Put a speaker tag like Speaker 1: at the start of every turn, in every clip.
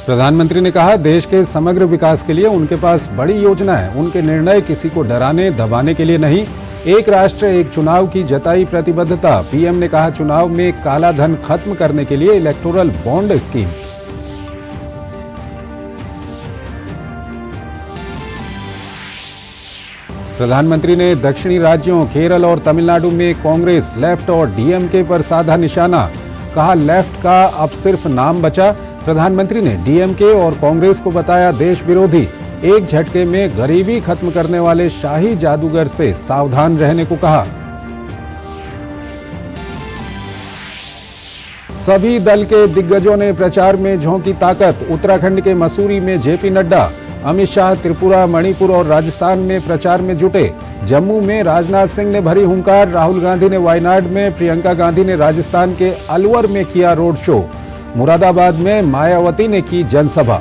Speaker 1: प्रधानमंत्री ने कहा, देश के समग्र विकास के लिए उनके पास बड़ी योजना है। उनके निर्णय किसी को डराने दबाने के लिए नहीं। एक राष्ट्र एक चुनाव की जताई प्रतिबद्धता। पीएम ने कहा, चुनाव में काला धन खत्म करने के लिए इलेक्टोरल बॉन्ड स्कीम। प्रधानमंत्री ने दक्षिणी राज्यों केरल और तमिलनाडु में कांग्रेस, लेफ्ट और डीएमके पर साधा निशाना। कहा, लेफ्ट का अब सिर्फ नाम बचा। प्रधानमंत्री ने डीएमके और कांग्रेस को बताया देश विरोधी। एक झटके में गरीबी खत्म करने वाले शाही जादूगर से सावधान रहने को कहा। सभी दल के दिग्गजों ने प्रचार में झोंकी ताकत। उत्तराखंड के मसूरी में जेपी नड्डा, अमित शाह त्रिपुरा, मणिपुर और राजस्थान में प्रचार में जुटे। जम्मू में राजनाथ सिंह ने भरी हुंकार। राहुल गांधी ने वायनाड में, प्रियंका गांधी ने राजस्थान के अलवर में किया रोड शो। मुरादाबाद में मायावती ने की जनसभा।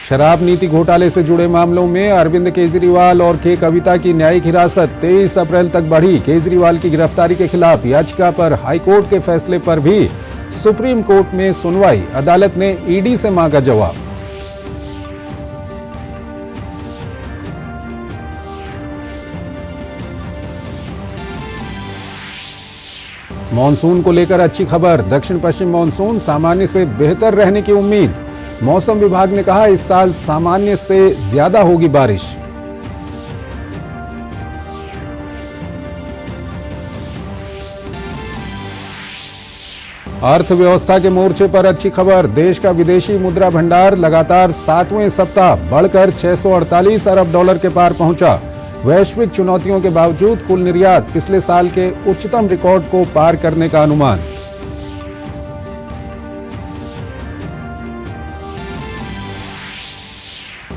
Speaker 1: शराब नीति घोटाले से जुड़े मामलों में अरविंद केजरीवाल और के कविता की न्यायिक हिरासत 23 अप्रैल तक बढ़ी। केजरीवाल की गिरफ्तारी के खिलाफ याचिका पर हाईकोर्ट के फैसले पर भी सुप्रीम कोर्ट में सुनवाई। अदालत ने ईडी से मांगा जवाब। मॉनसून को लेकर अच्छी खबर। दक्षिण पश्चिम मॉनसून सामान्य से बेहतर रहने की उम्मीद। मौसम विभाग ने कहा, इस साल सामान्य से ज्यादा होगी बारिश। अर्थव्यवस्था के मोर्चे पर अच्छी खबर। देश का विदेशी मुद्रा भंडार लगातार 7वें सप्ताह बढ़कर 648 अरब डॉलर के पार पहुंचा। वैश्विक चुनौतियों के बावजूद कुल निर्यात पिछले साल के उच्चतम रिकॉर्ड को पार करने का अनुमान।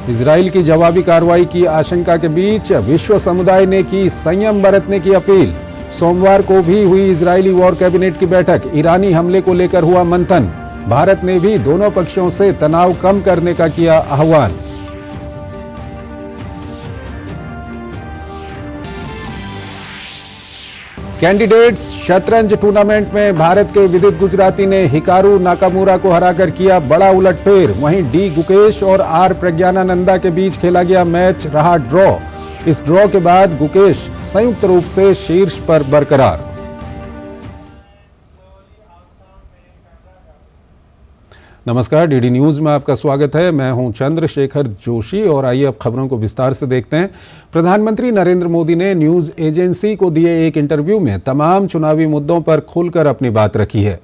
Speaker 1: इजराइल की जवाबी कार्रवाई की आशंका के बीच विश्व समुदाय ने की संयम बरतने की अपील। सोमवार को भी हुई इजरायली वॉर कैबिनेट की बैठक। ईरानी हमले को लेकर हुआ मंथन। भारत ने भी दोनों पक्षों से तनाव कम करने का किया आह्वान। कैंडिडेट्स शतरंज टूर्नामेंट में भारत के विदित गुजराती ने हिकारू नाकामुरा को हराकर किया बड़ा उलटफेर। वहीं डी गुकेश और आर प्रज्ञानानंदा के बीच खेला गया मैच रहा ड्रॉ। इस ड्रॉ के बाद गुकेश संयुक्त रूप से शीर्ष पर बरकरार। नमस्कार, डीडी न्यूज में आपका स्वागत है। मैं हूं चंद्रशेखर जोशी और आइए अब खबरों को विस्तार से देखते हैं। प्रधानमंत्री नरेंद्र मोदी ने न्यूज एजेंसी को दिए एक इंटरव्यू में तमाम चुनावी मुद्दों पर खुलकर अपनी बात रखी है।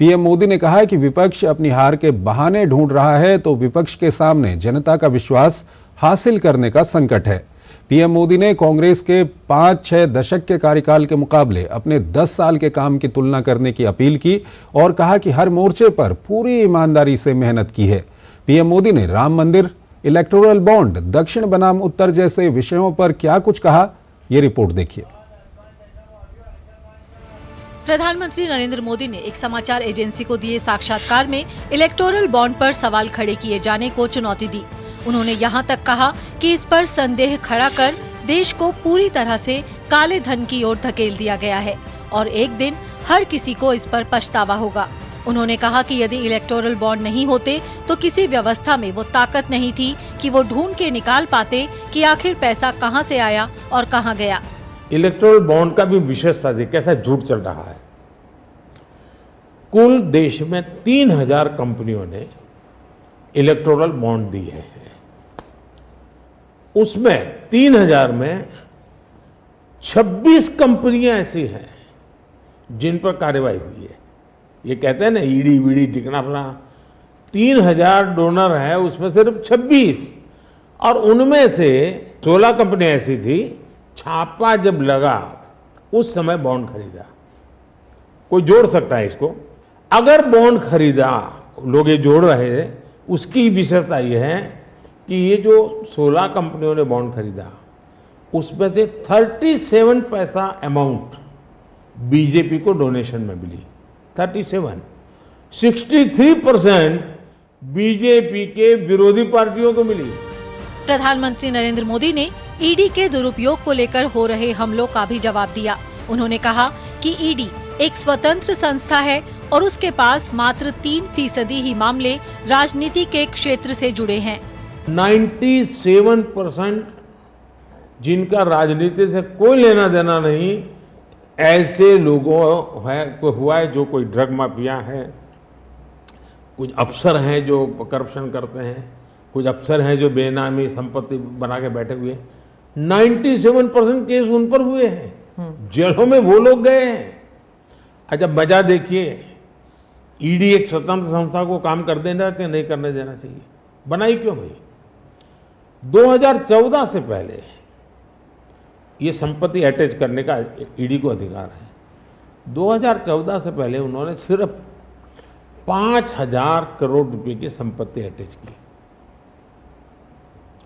Speaker 1: पीएम मोदी ने कहा कि विपक्ष अपनी हार के बहाने ढूंढ रहा है तो विपक्ष के सामने जनता का विश्वास हासिल करने का संकट है। पीएम मोदी ने कांग्रेस के 5-6 दशक के कार्यकाल के मुकाबले अपने 10 साल के काम की तुलना करने की अपील की और कहा कि हर मोर्चे पर पूरी ईमानदारी से मेहनत की है। पीएम मोदी ने राम मंदिर, इलेक्टोरल बॉन्ड, दक्षिण बनाम उत्तर जैसे विषयों पर क्या कुछ कहा, ये रिपोर्ट देखिए।
Speaker 2: प्रधानमंत्री नरेंद्र मोदी ने एक समाचार एजेंसी को दिए साक्षात्कार में इलेक्टोरल बॉन्ड पर सवाल खड़े किए जाने को चुनौती दी। उन्होंने यहां तक कहा कि इस पर संदेह खड़ा कर देश को पूरी तरह से काले धन की ओर धकेल दिया गया है और एक दिन हर किसी को इस पर पछतावा होगा। उन्होंने कहा कि यदि इलेक्टोरल बॉन्ड नहीं होते तो किसी व्यवस्था में वो ताकत नहीं थी कि वो ढूंढ के निकाल पाते कि आखिर पैसा कहां से आया और कहां गया।
Speaker 3: इलेक्टोरल बॉन्ड का भी विशेषता थी, कैसा झूठ चल रहा है। कुल देश में 3000 कंपनियों ने इलेक्टोरल बॉन्ड दिए हैं। उसमें 3000 में 26 कंपनियां ऐसी हैं जिन पर कार्रवाई हुई है। ये कहते हैं ना ईडी वीडी टिकना फला। 3000 डोनर है, उसमें सिर्फ 26 और उनमें से 16 कंपनियां ऐसी थी छापा जब लगा उस समय बॉन्ड खरीदा। कोई जोड़ सकता है इसको। अगर बॉन्ड खरीदा, लोग ये जोड़ रहे हैं, उसकी विशेषता ये है कि ये जो 16 कंपनियों ने बॉन्ड खरीदा उसमें से 37 पैसा अमाउंट बीजेपी को डोनेशन में मिली। 63% बीजेपी के विरोधी पार्टियों को मिली।
Speaker 2: प्रधानमंत्री नरेंद्र मोदी ने ईडी के दुरुपयोग को लेकर हो रहे हमलों का भी जवाब दिया। उन्होंने कहा कि ईडी एक स्वतंत्र संस्था है और उसके पास मात्र 3% ही मामले राजनीति के क्षेत्र से जुड़े हैं।
Speaker 3: 97% जिनका राजनीति से कोई लेना देना नहीं, ऐसे लोगों को हुआ है जो कोई ड्रग माफिया है, कुछ अफसर हैं जो करप्शन करते हैं, कुछ अफसर हैं जो बेनामी संपत्ति बना के बैठे हुए हैं। 97% केस उन पर हुए हैं, जेलों में वो लोग गए हैं। अच्छा मजा देखिए, ईडी एक स्वतंत्र संस्था को काम कर देना चाहिए, नहीं करने देना चाहिए, बनाई क्यों भाई? 2014 से पहले ये संपत्ति अटैच करने का ईडी को अधिकार है। 2014 से पहले उन्होंने सिर्फ 5,000 करोड़ रुपए की संपत्ति अटैच की।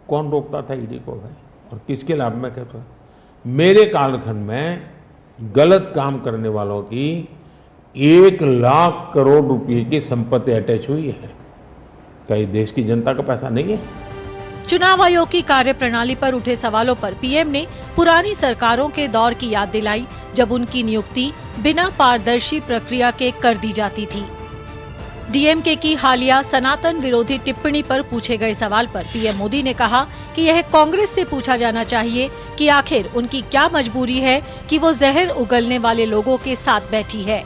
Speaker 3: कौन रोकता था ईडी को भाई? और किसके लाभ में कहता? मेरे कालखंड में गलत काम करने वालों की 1 लाख करोड़ रुपए की संपत्ति अटैच हुई है। क्या ये देश की जनता का पैसा नहीं है?
Speaker 2: चुनाव आयोग की कार्यप्रणाली पर उठे सवालों पर पीएम ने पुरानी सरकारों के दौर की याद दिलाई, जब उनकी नियुक्ति बिना पारदर्शी प्रक्रिया के कर दी जाती थी। डीएमके की हालिया सनातन विरोधी टिप्पणी पर पूछे गए सवाल पर पीएम मोदी ने कहा कि यह कांग्रेस से पूछा जाना चाहिए कि आखिर उनकी क्या मजबूरी है कि वो जहर उगलने वाले लोगों के साथ बैठी है।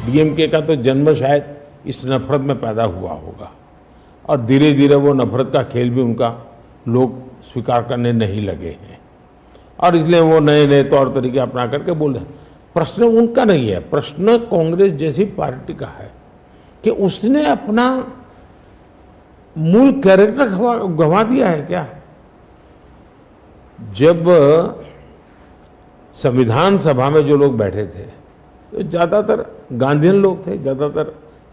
Speaker 3: डीएमके का तो जन्म शायद इस नफरत में पैदा हुआ होगा और धीरे धीरे वो नफरत का खेल भी उनका लोग स्वीकार करने नहीं लगे हैं और इसलिए वो नए नए तौर तरीके अपना करके बोल रहे हैं। प्रश्न उनका नहीं है, प्रश्न कांग्रेस जैसी पार्टी का है कि उसने अपना मूल कैरेक्टर गंवा दिया है क्या? जब संविधान सभा में जो लोग बैठे थे तो ज्यादातर गांधीयन लोग थे, ज्यादातर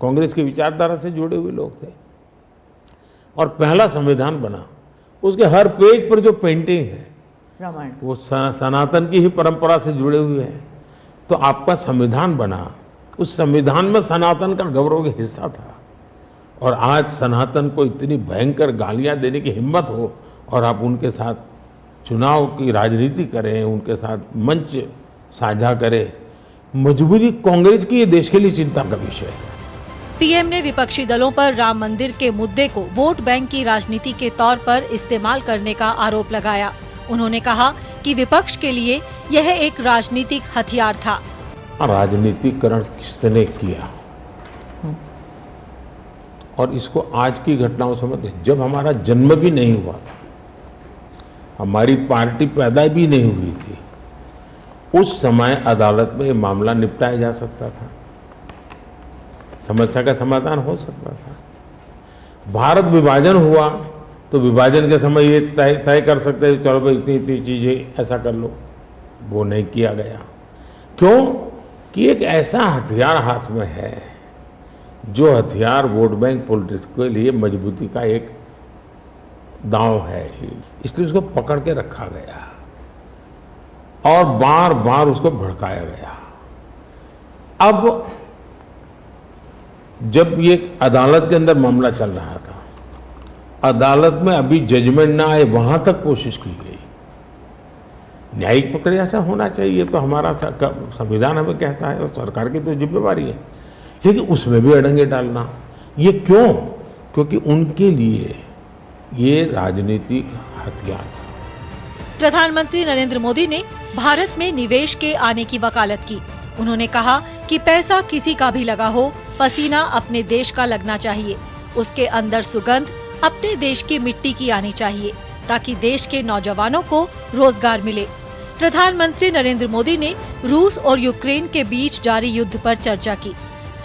Speaker 3: कांग्रेस की विचारधारा से जुड़े हुए लोग थे और पहला संविधान बना, उसके हर पेज पर जो पेंटिंग है रामायण वो सनातन की ही परंपरा से जुड़े हुए हैं। तो आपका संविधान बना, उस संविधान में सनातन का गौरव का हिस्सा था और आज सनातन को इतनी भयंकर गालियां देने की हिम्मत हो और आप उनके साथ चुनाव की राजनीति करें, उनके साथ मंच साझा करें। मजबूरी कांग्रेस की ये देश के लिए चिंता का विषय है।
Speaker 2: पीएम ने विपक्षी दलों पर राम मंदिर के मुद्दे को वोट बैंक की राजनीति के तौर पर इस्तेमाल करने का आरोप लगाया। उन्होंने कहा कि विपक्ष के लिए यह एक राजनीतिक हथियार था।
Speaker 3: राजनीतिकरण किसने किया और इसको आज की घटनाओं से मत, जब हमारा जन्म भी नहीं हुआ था, हमारी पार्टी पैदा भी नहीं हुई थी, उस समय अदालत में ये मामला निपटाया जा सकता था, समस्या का समाधान हो सकता था। भारत विभाजन हुआ तो विभाजन के समय ये तय कर सकते हैं चलो भाई इतनी इतनी चीजें ऐसा कर लो, वो नहीं किया गया। क्यों? कि एक ऐसा हथियार हाथ में है जो हथियार वोट बैंक पॉलिटिक्स के लिए मजबूती का एक दांव है, इसलिए उसको पकड़ के रखा गया और बार बार उसको भड़काया गया। अब जब ये अदालत के अंदर मामला चल रहा था, अदालत में अभी जजमेंट ना आए वहां तक कोशिश की गई। न्यायिक प्रक्रिया से होना चाहिए तो हमारा संविधान हमें कहता है और सरकार की तो जिम्मेवारी है, लेकिन उसमें भी अड़ंगे डालना ये क्यों? क्योंकि उनके लिए ये राजनीतिक हथियार था।
Speaker 2: प्रधानमंत्री नरेंद्र मोदी ने भारत में निवेश के आने की वकालत की। उन्होंने कहा कि पैसा किसी का भी लगा हो, पसीना अपने देश का लगना चाहिए, उसके अंदर सुगंध अपने देश की मिट्टी की आनी चाहिए ताकि देश के नौजवानों को रोजगार मिले। प्रधानमंत्री नरेंद्र मोदी ने रूस और यूक्रेन के बीच जारी युद्ध पर चर्चा की।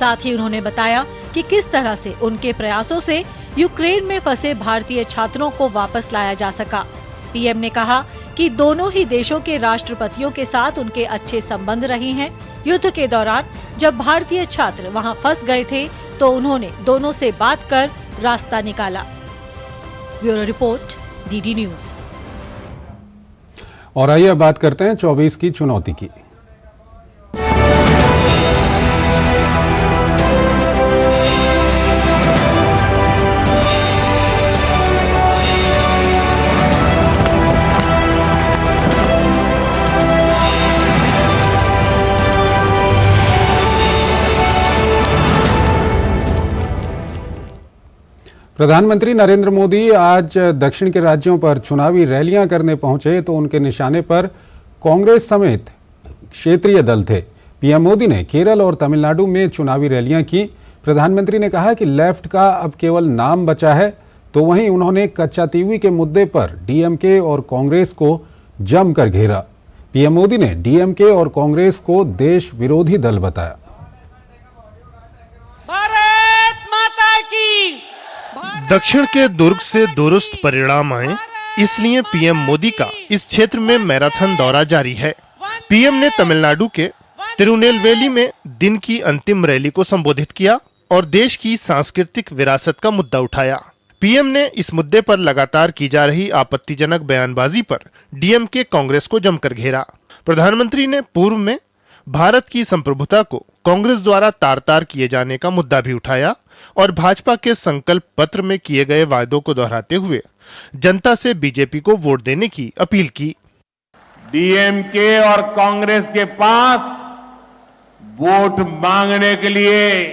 Speaker 2: साथ ही उन्होंने बताया कि किस तरह से उनके प्रयासों से यूक्रेन में फंसे भारतीय छात्रों को वापस लाया जा सका। पीएम ने कहा कि दोनों ही देशों के राष्ट्रपतियों के साथ उनके अच्छे संबंध रहे हैं। युद्ध के दौरान जब भारतीय छात्र वहां फंस गए थे तो उन्होंने दोनों से बात कर रास्ता निकाला। Bureau report, DD news.
Speaker 1: और आइए अब बात करते हैं 24 की चुनौती की। प्रधानमंत्री नरेंद्र मोदी आज दक्षिण के राज्यों पर चुनावी रैलियां करने पहुंचे तो उनके निशाने पर कांग्रेस समेत क्षेत्रीय दल थे। पीएम मोदी ने केरल और तमिलनाडु में चुनावी रैलियां की। प्रधानमंत्री ने कहा कि लेफ्ट का अब केवल नाम बचा है, तो वहीं उन्होंने कच्चातीवी के मुद्दे पर डीएमके और कांग्रेस को जमकर घेरा। पीएम मोदी ने डीएमके और कांग्रेस को देश विरोधी दल बताया।
Speaker 4: दक्षिण के दुर्ग से दुरुस्त परिणाम आए, इसलिए पीएम मोदी का इस क्षेत्र में मैराथन दौरा जारी है। पीएम ने तमिलनाडु के तिरुनेलवेली में दिन की अंतिम रैली को संबोधित किया और देश की सांस्कृतिक विरासत का मुद्दा उठाया। पीएम ने इस मुद्दे पर लगातार की जा रही आपत्तिजनक बयानबाजी पर डीएमके कांग्रेस को जमकर घेरा। प्रधानमंत्री ने पूर्व में भारत की संप्रभुता को कांग्रेस द्वारा तार-तार किए जाने का मुद्दा भी उठाया और भाजपा के संकल्प पत्र में किए गए वायदों को दोहराते हुए जनता से बीजेपी को वोट देने की अपील की।
Speaker 3: डीएमके और कांग्रेस के पास वोट मांगने के लिए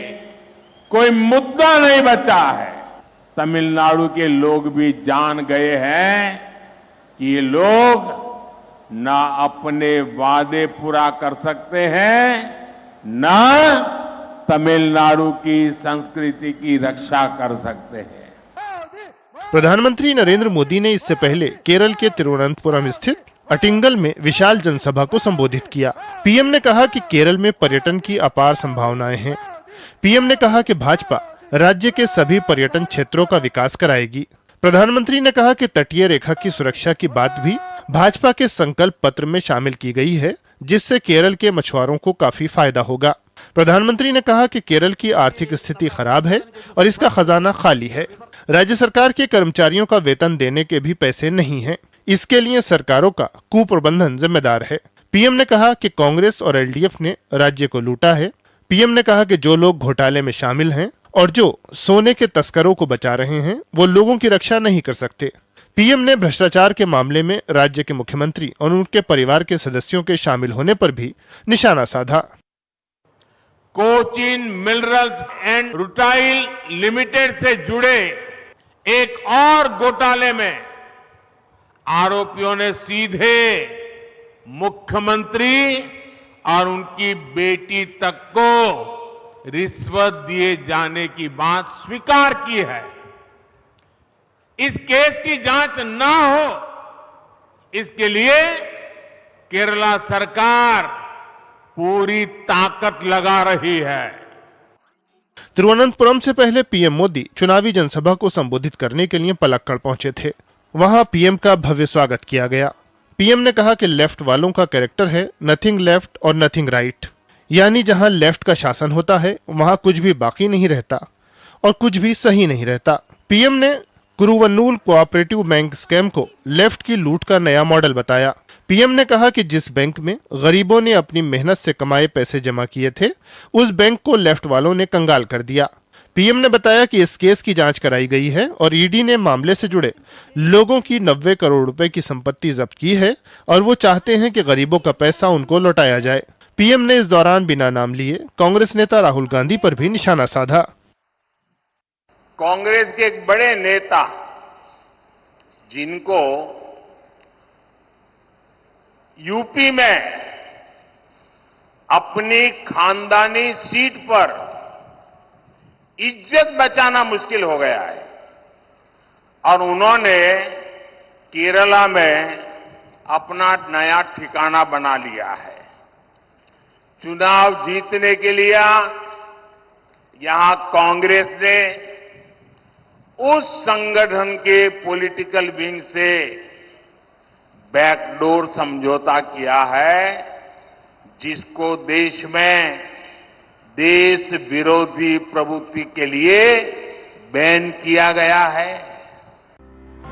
Speaker 3: कोई मुद्दा नहीं बचा है। तमिलनाडु के लोग भी जान गए हैं कि ये लोग ना अपने वादे पूरा कर सकते हैं, ना तमिलनाडु की संस्कृति की रक्षा कर सकते हैं।
Speaker 4: प्रधानमंत्री नरेंद्र मोदी ने इससे पहले केरल के तिरुवनंतपुरम स्थित अटिंगल में विशाल जनसभा को संबोधित किया। पीएम ने कहा कि केरल में पर्यटन की अपार संभावनाएं हैं। पीएम ने कहा कि भाजपा राज्य के सभी पर्यटन क्षेत्रों का विकास कराएगी। प्रधानमंत्री ने कहा कि तटीय रेखा की सुरक्षा की बात भी भाजपा के संकल्प पत्र में शामिल की गई है, जिससे केरल के मछुआरों को काफी फायदा होगा। प्रधानमंत्री ने कहा कि केरल की आर्थिक स्थिति खराब है और इसका खजाना खाली है। राज्य सरकार के कर्मचारियों का वेतन देने के भी पैसे नहीं हैं। इसके लिए सरकारों का कुप्रबंधन जिम्मेदार है। पीएम ने कहा कि कांग्रेस और एलडीएफ ने राज्य को लूटा है। पीएम ने कहा कि जो लोग घोटाले में शामिल हैं और जो सोने के तस्करों को बचा रहे हैं, वो लोगों की रक्षा नहीं कर सकते। पीएम ने भ्रष्टाचार के मामले में राज्य के मुख्यमंत्री और उनके परिवार के सदस्यों के शामिल होने पर भी निशाना साधा।
Speaker 3: Cochin minerals and rutile limited से जुड़े एक और घोटाले में आरोपियों ने सीधे मुख्यमंत्री और उनकी बेटी तक को रिश्वत दिए जाने की बात स्वीकार की है। इस केस की जांच ना हो, इसके लिए केरला सरकार पूरी ताकत लगा रही है।
Speaker 4: तिरुवनंतपुरम से पहले पीएम मोदी चुनावी जनसभा को संबोधित करने के लिए पलक्कड़ पहुंचे थे। वहां पीएम का भव्य स्वागत किया गया। पीएम ने कहा कि लेफ्ट वालों का कैरेक्टर है नथिंग लेफ्ट और नथिंग राइट, यानी जहां लेफ्ट का शासन होता है वहां कुछ भी बाकी नहीं रहता और कुछ भी सही नहीं रहता। पीएम ने कुरुवन्नूल कोऑपरेटिव बैंक स्कैम को लेफ्ट की लूट का नया मॉडल बताया। पीएम ने कहा कि जिस बैंक में गरीबों ने अपनी मेहनत से कमाए पैसे जमा किए थे, उस बैंक को लेफ्ट वालों ने कंगाल कर दिया। पीएम ने बताया कि इस केस की जांच कराई गई है और ईडी ने मामले से जुड़े लोगों की 90 करोड़ रुपए की संपत्ति जब्त की है और वो चाहते हैं कि गरीबों का पैसा उनको लौटाया जाए। पीएम ने इस दौरान बिना नाम लिए कांग्रेस नेता राहुल गांधी पर भी निशाना साधा।
Speaker 3: कांग्रेस के एक बड़े नेता जिनको यूपी में अपनी खानदानी सीट पर इज्जत बचाना मुश्किल हो गया है और उन्होंने केरला में अपना नया ठिकाना बना लिया है। चुनाव जीतने के लिए यहां कांग्रेस ने उस संगठन के पॉलिटिकल विंग से बैकडोर समझौता किया है जिसको देश में देश विरोधी प्रवृत्ति के लिए बैन किया गया है।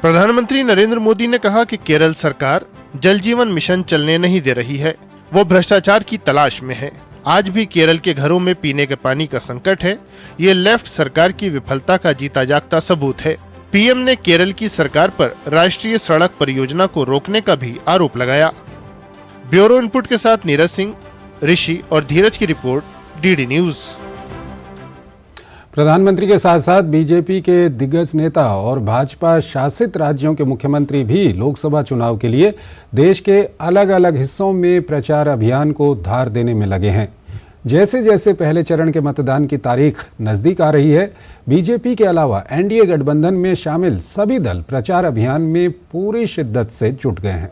Speaker 4: प्रधानमंत्री नरेंद्र मोदी ने कहा कि केरल सरकार जल जीवन मिशन चलने नहीं दे रही है, वो भ्रष्टाचार की तलाश में है। आज भी केरल के घरों में पीने के पानी का संकट है। ये लेफ्ट सरकार की विफलता का जीता जागता सबूत है। पीएम ने केरल की सरकार पर राष्ट्रीय सड़क परियोजना को रोकने का भी आरोप लगाया। ब्यूरो इनपुट के साथ नीरज सिंह, ऋषि और धीरज की रिपोर्ट, डीडी न्यूज।
Speaker 1: प्रधानमंत्री के साथ साथ बीजेपी के दिग्गज नेता और भाजपा शासित राज्यों के मुख्यमंत्री भी लोकसभा चुनाव के लिए देश के अलग अलग हिस्सों में प्रचार अभियान को धार देने में लगे हैं। जैसे जैसे पहले चरण के मतदान की तारीख नजदीक आ रही है, बीजेपी के अलावा एनडीए गठबंधन में शामिल सभी दल प्रचार अभियान में पूरी शिद्दत से जुट गए हैं।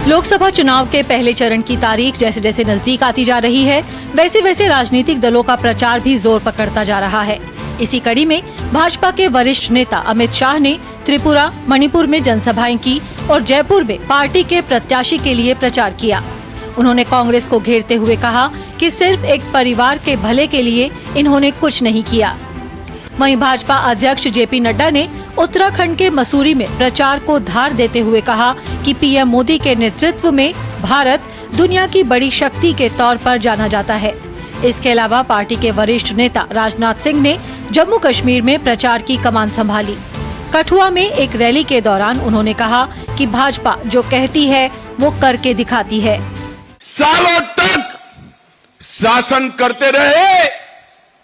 Speaker 2: लोकसभा चुनाव के पहले चरण की तारीख जैसे जैसे नजदीक आती जा रही है, वैसे वैसे राजनीतिक दलों का प्रचार भी जोर पकड़ता जा रहा है। इसी कड़ी में भाजपा के वरिष्ठ नेता अमित शाह ने त्रिपुरा, मणिपुर में जनसभाएं की और जयपुर में पार्टी के प्रत्याशी के लिए प्रचार किया। उन्होंने कांग्रेस को घेरते हुए कहा कि सिर्फ एक परिवार के भले के लिए इन्होंने कुछ नहीं किया। वहीं भाजपा अध्यक्ष जेपी नड्डा ने उत्तराखंड के मसूरी में प्रचार को धार देते हुए कहा कि पीएम मोदी के नेतृत्व में भारत दुनिया की बड़ी शक्ति के तौर पर जाना जाता है। इसके अलावा पार्टी के वरिष्ठ नेता राजनाथ सिंह ने जम्मू कश्मीर में प्रचार की कमान संभाली। कठुआ में एक रैली के दौरान उन्होंने कहा कि भाजपा जो कहती है वो करके दिखाती है।
Speaker 5: सालों तक शासन करते रहे,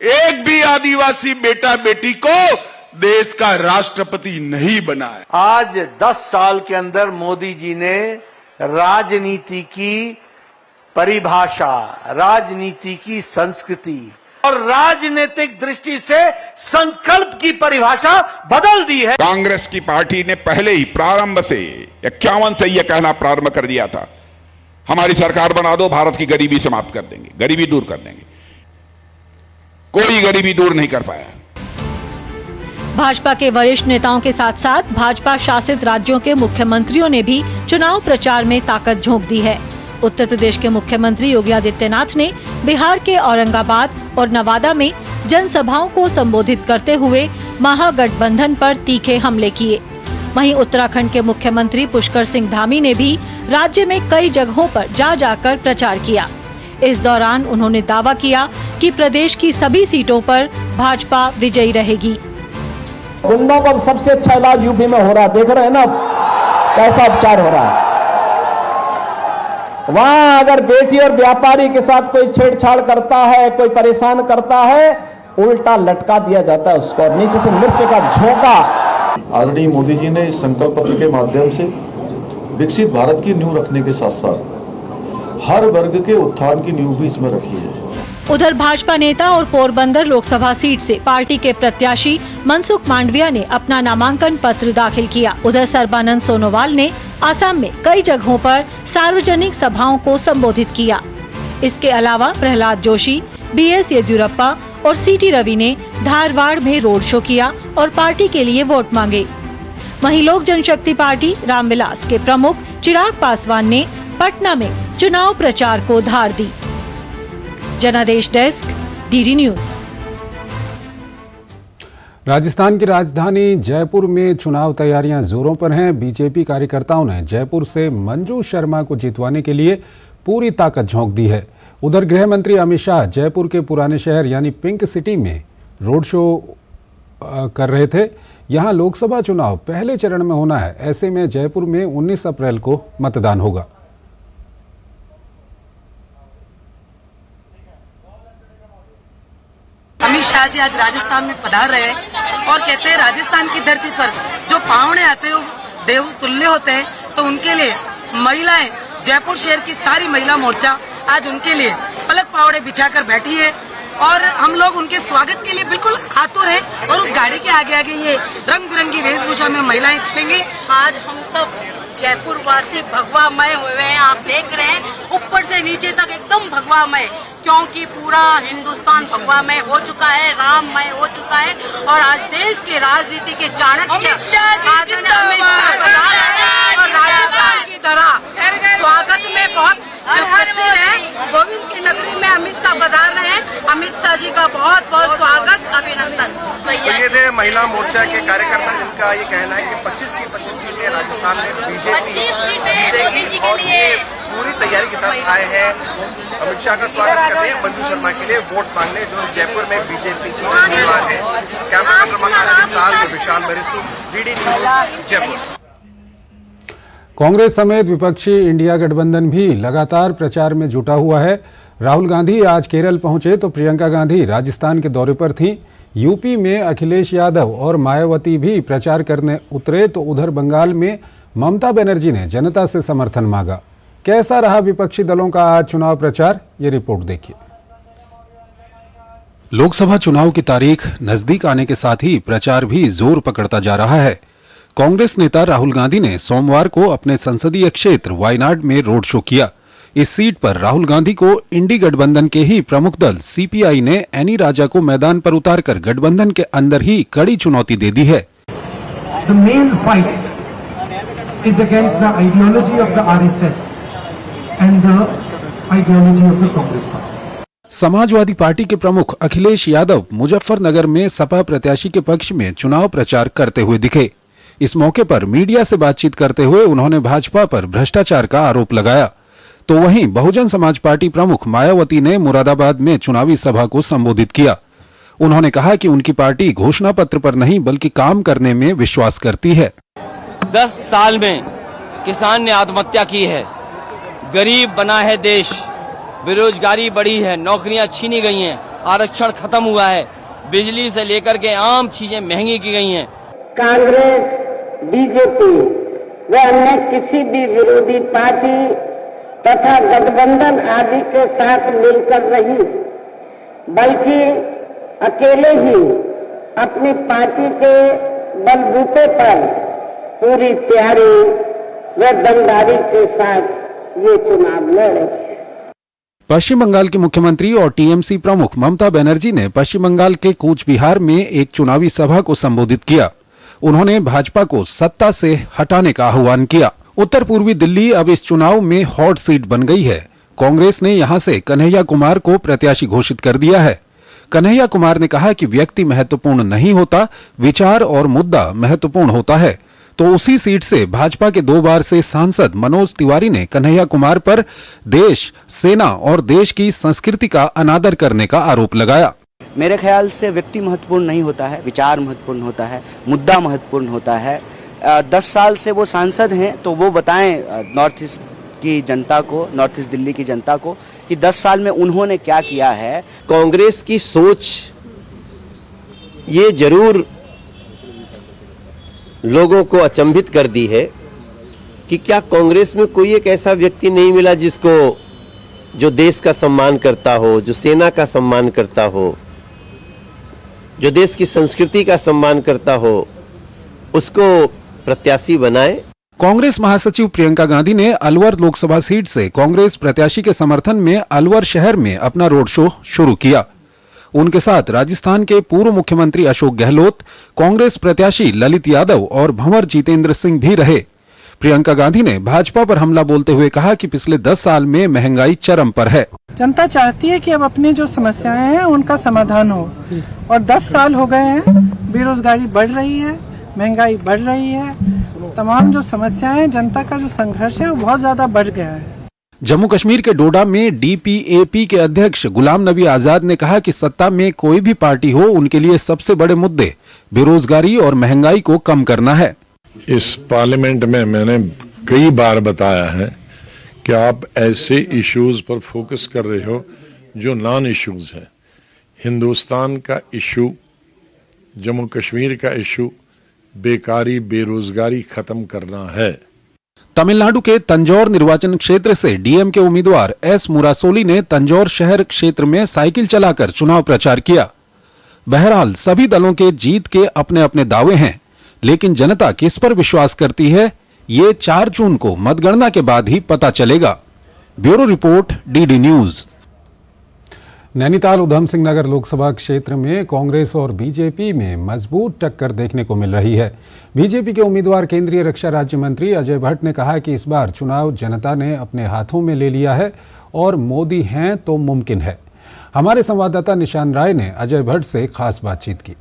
Speaker 5: एक भी आदिवासी बेटा बेटी को देश का राष्ट्रपति नहीं बनाया।
Speaker 6: आज 10 साल के अंदर मोदी जी ने राजनीति की परिभाषा, राजनीति की संस्कृति और राजनीतिक दृष्टि से संकल्प की परिभाषा बदल दी है।
Speaker 5: कांग्रेस की पार्टी ने पहले ही प्रारंभ से 51 से यह कहना प्रारंभ कर दिया था, हमारी सरकार बना दो, भारत की गरीबी समाप्त कर देंगे, गरीबी दूर कर देंगे। कोई गरीबी दूर नहीं कर पाया।
Speaker 2: भाजपा के वरिष्ठ नेताओं के साथ साथ भाजपा शासित राज्यों के मुख्यमंत्रियों ने भी चुनाव प्रचार में ताकत झोंक दी है। उत्तर प्रदेश के मुख्यमंत्री योगी आदित्यनाथ ने बिहार के औरंगाबाद और नवादा में जनसभाओं को संबोधित करते हुए महागठबंधन पर तीखे हमले किए। वहीं उत्तराखंड के मुख्यमंत्री पुष्कर सिंह धामी ने भी राज्य में कई जगहों पर जा जाकर प्रचार किया। इस दौरान उन्होंने दावा किया कि प्रदेश की सभी सीटों पर भाजपा विजयी रहेगी।
Speaker 7: गुंडों का सबसे अच्छा इलाज यूपी में हो रहा है, देख रहे हैं ना कैसा उपचार हो रहा है। वहां अगर बेटी और व्यापारी के साथ कोई छेड़छाड़ करता है, कोई परेशान करता है, उल्टा लटका दिया जाता है उसको, नीचे से मिर्च का झोंका।
Speaker 8: आदरणीय मोदी जी ने इस संकल्प पत्र के माध्यम से विकसित भारत की नींव रखने के साथ साथ हर वर्ग के उत्थान की नींव भी इसमें रखी है।
Speaker 2: उधर भाजपा नेता और पोरबंदर लोकसभा सीट से पार्टी के प्रत्याशी मनसुख मांडविया ने अपना नामांकन पत्र दाखिल किया। उधर सर्बानंद सोनोवाल ने असम में कई जगहों पर सार्वजनिक सभाओं को संबोधित किया। इसके अलावा प्रहलाद जोशी, बीएस येदियुरप्पा और सीटी रवि ने धारवाड़ में रोड शो किया और पार्टी के लिए वोट मांगे। वहीं लोक जनशक्ति पार्टी रामविलास के प्रमुख चिराग पासवान ने पटना में चुनाव प्रचार को धार दी। जनादेश डेस्क, डीडी न्यूज।
Speaker 1: राजस्थान की राजधानी जयपुर में चुनाव तैयारियां जोरों पर हैं। बीजेपी कार्यकर्ताओं ने जयपुर से मंजू शर्मा को जितवाने के लिए पूरी ताकत झोंक दी है। उधर गृह मंत्री अमित शाह जयपुर के पुराने शहर यानी पिंक सिटी में रोड शो कर रहे थे। यहां लोकसभा चुनाव पहले चरण में होना है, ऐसे में जयपुर में 19 अप्रैल को मतदान होगा।
Speaker 9: अमित शाह जी आज राजस्थान में पधार रहे हैं और कहते हैं राजस्थान की धरती पर जो पावने आते हैं देव तुल्य होते हैं, तो उनके लिए महिलाएं, जयपुर शहर की सारी महिला मोर्चा आज उनके लिए पलक पावड़े बिछाकर बैठी है और हम लोग उनके स्वागत के लिए बिल्कुल आतुर हैं और उस गाड़ी के आगे आगे ये रंग बिरंगी वेशभूषा में महिलाएं चलेंगे।
Speaker 10: आज हम सब जयपुर वासी भगवामय हुए हैं, आप देख रहे हैं ऊपर से नीचे तक एकदम भगवामय, क्योंकि पूरा हिंदुस्तान भगवामय हो चुका है, राममय हो चुका है और आज देश के राजनीति के चाणक्य राजस्थान की तरह स्वागत में बहुत प्रचुर है। गोविंद की नगरी में अमित शाह पधार रहे हैं, अमित शाह जी का बहुत बहुत स्वागत, अभिनंदन।
Speaker 11: ये थे महिला मोर्चा के कार्यकर्ता जिनका ये कहना है कि 25 की 25 सीटें राजस्थान में बीजेपी जीतेगी और ये पूरी तैयारी के साथ आए हैं अमित शाह का स्वागत करने, मंजू शर्मा के लिए वोट मांगने, जो जयपुर में बीजेपी की उम्मीदवार है। कैमरा पर्सन के साथ विशाल बरिसु, डीडी न्यूज, जयपुर।
Speaker 1: कांग्रेस समेत विपक्षी इंडिया गठबंधन भी लगातार प्रचार में जुटा हुआ है। राहुल गांधी आज केरल पहुंचे तो प्रियंका गांधी राजस्थान के दौरे पर थीं। यूपी में अखिलेश यादव और मायावती भी प्रचार करने उतरे तो उधर बंगाल में ममता बनर्जी ने जनता से समर्थन मांगा। कैसा रहा विपक्षी दलों का आज चुनाव प्रचार, ये रिपोर्ट देखिए। लोकसभा चुनाव की तारीख नजदीक आने के साथ ही प्रचार भी जोर पकड़ता जा रहा है। कांग्रेस नेता राहुल गांधी ने सोमवार को अपने संसदीय क्षेत्र वायनाड में रोड शो किया। इस सीट पर राहुल गांधी को इंडी गठबंधन के ही प्रमुख दल सीपीआई ने एनी राजा को मैदान पर उतारकर गठबंधन के अंदर ही कड़ी चुनौती दे दी है।
Speaker 12: The main fight is against the ideology of the RSS and the ideology of the Congress party.
Speaker 1: Samajwadi party के प्रमुख अखिलेश यादव मुजफ्फरनगर में सपा प्रत्याशी के पक्ष में चुनाव प्रचार करते हुए दिखे। इस मौके पर मीडिया से बातचीत करते हुए उन्होंने भाजपा पर भ्रष्टाचार का आरोप लगाया। तो वहीं बहुजन समाज पार्टी प्रमुख मायावती ने मुरादाबाद में चुनावी सभा को संबोधित किया। उन्होंने कहा कि उनकी पार्टी घोषणा पत्र पर नहीं बल्कि काम करने में विश्वास करती है।
Speaker 13: 10 साल में किसान ने आत्महत्या की है, गरीब बना है देश, बेरोजगारी बढ़ी है, नौकरियां छीनी गई हैं, आरक्षण खत्म हुआ है, बिजली से लेकर के आम चीजें महंगी की गई हैं।
Speaker 14: कांग्रेस, बीजेपी व अन्य किसी भी विरोधी पार्टी तथा गठबंधन आदि के साथ मिलकर नहीं, बल्कि अकेले ही अपनी पार्टी के बलबूते पर पूरी तैयारी व दमदारी के साथ ये चुनाव लड़े।
Speaker 1: पश्चिम बंगाल के मुख्यमंत्री और टीएमसी प्रमुख ममता बनर्जी ने पश्चिम बंगाल के कूच बिहार में एक चुनावी सभा को संबोधित किया। उन्होंने भाजपा को सत्ता से हटाने का आह्वान किया। उत्तर पूर्वी दिल्ली अब इस चुनाव में हॉट सीट बन गई है। कांग्रेस ने यहां से कन्हैया कुमार को प्रत्याशी घोषित कर दिया है। कन्हैया कुमार ने कहा कि व्यक्ति महत्वपूर्ण नहीं होता, विचार और मुद्दा महत्वपूर्ण होता है। तो उसी सीट से भाजपा के 2 बार से सांसद मनोज तिवारी ने कन्हैया कुमार पर देश, सेना और देश की संस्कृति का अनादर करने का आरोप लगाया।
Speaker 15: मेरे ख्याल से व्यक्ति महत्वपूर्ण नहीं होता है, विचार महत्वपूर्ण होता है, मुद्दा महत्वपूर्ण होता है। 10 साल से वो सांसद हैं तो वो बताएं नॉर्थ ईस्ट की जनता को, नॉर्थ ईस्ट दिल्ली की जनता को कि 10 साल में उन्होंने क्या किया है।
Speaker 13: कांग्रेस की सोच ये जरूर लोगों को अचंभित कर दी है कि क्या कांग्रेस में कोई एक ऐसा व्यक्ति नहीं मिला जिसको, जो देश का सम्मान करता हो, जो सेना का सम्मान करता हो, जो देश की संस्कृति का सम्मान करता हो, उसको प्रत्याशी बनाए।
Speaker 1: कांग्रेस महासचिव प्रियंका गांधी ने अलवर लोकसभा सीट से कांग्रेस प्रत्याशी के समर्थन में अलवर शहर में अपना रोड शो शुरू किया। उनके साथ राजस्थान के पूर्व मुख्यमंत्री अशोक गहलोत, कांग्रेस प्रत्याशी ललित यादव और भंवर जितेंद्र सिंह भी रहे। प्रियंका गांधी ने भाजपा पर हमला बोलते हुए कहा कि पिछले 10 साल में महंगाई चरम पर है।
Speaker 12: जनता चाहती है कि अब अपनी जो समस्याएं हैं उनका समाधान हो, और 10 साल हो गए हैं, बेरोजगारी बढ़ रही है, महंगाई बढ़ रही है, तमाम जो समस्याएं, जनता का जो संघर्ष है वो बहुत ज्यादा बढ़ गया है।
Speaker 1: जम्मू कश्मीर के डोडा में डीपीएपी के अध्यक्ष गुलाम नबी आजाद ने कहा कि सत्ता में कोई भी पार्टी हो, उनके लिए सबसे बड़े मुद्दे बेरोजगारी और महंगाई को कम करना है।
Speaker 16: इस पार्लियामेंट में मैंने कई बार बताया है कि आप ऐसे इश्यूज पर फोकस कर रहे हो जो नॉन इश्यूज हैं। हिंदुस्तान का इशू, जम्मू कश्मीर का इशू बेकारी, बेरोजगारी खत्म करना है।
Speaker 1: तमिलनाडु के तंजौर निर्वाचन क्षेत्र से डीएम के उम्मीदवार एस मुरासोली ने तंजौर शहर क्षेत्र में साइकिल चलाकर चुनाव प्रचार किया। बहरहाल सभी दलों के जीत के अपने अपने दावे हैं, लेकिन जनता किस पर विश्वास करती है, ये 4 जून को मतगणना के बाद ही पता चलेगा। Bureau report, DD news. Nainital Udham Singh Nagar Lok Sabha क्षेत्र में कांग्रेस और बीजेपी में मजबूत टक्कर देखने को मिल रही है। बीजेपी के उम्मीदवार केंद्रीय रक्षा राज्य मंत्री अजय भट्ट ने कहा कि इस बार चुनाव जनता ने अपने हाथों में ले लिया है और मोदी हैं तो मुमकिन है। हमारे संवाददाता निशान राय ने अजय भट्ट से खास बातचीत की।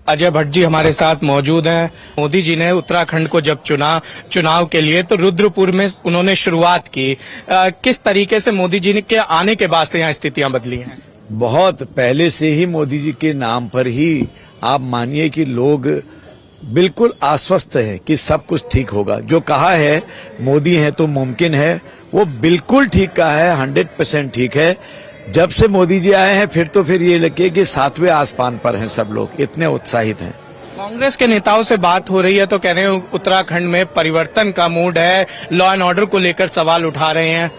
Speaker 17: अजय भट्ट जी हमारे साथ मौजूद हैं। मोदी जी ने उत्तराखंड को जब चुनाव के लिए तो रुद्रपुर में उन्होंने शुरुआत की। किस तरीके से मोदी जी के आने के बाद से यहाँ स्थितियां बदली हैं?
Speaker 18: बहुत पहले से ही मोदी जी के नाम पर ही आप मानिए कि लोग बिल्कुल आश्वस्त हैं कि सब कुछ ठीक होगा। जो कहा है मोदी है तो मुमकिन है, वो बिल्कुल ठीक कहा है, 100% ठीक है। जब से मोदी जी आए हैं फिर ये लगे कि 7वें आसमान पर हैं सब लोग, इतने उत्साहित हैं।
Speaker 17: कांग्रेस के नेताओं से बात हो रही है तो कह रहे हैं उत्तराखंड में परिवर्तन का मूड है, लॉ एंड ऑर्डर को लेकर सवाल उठा रहे हैं।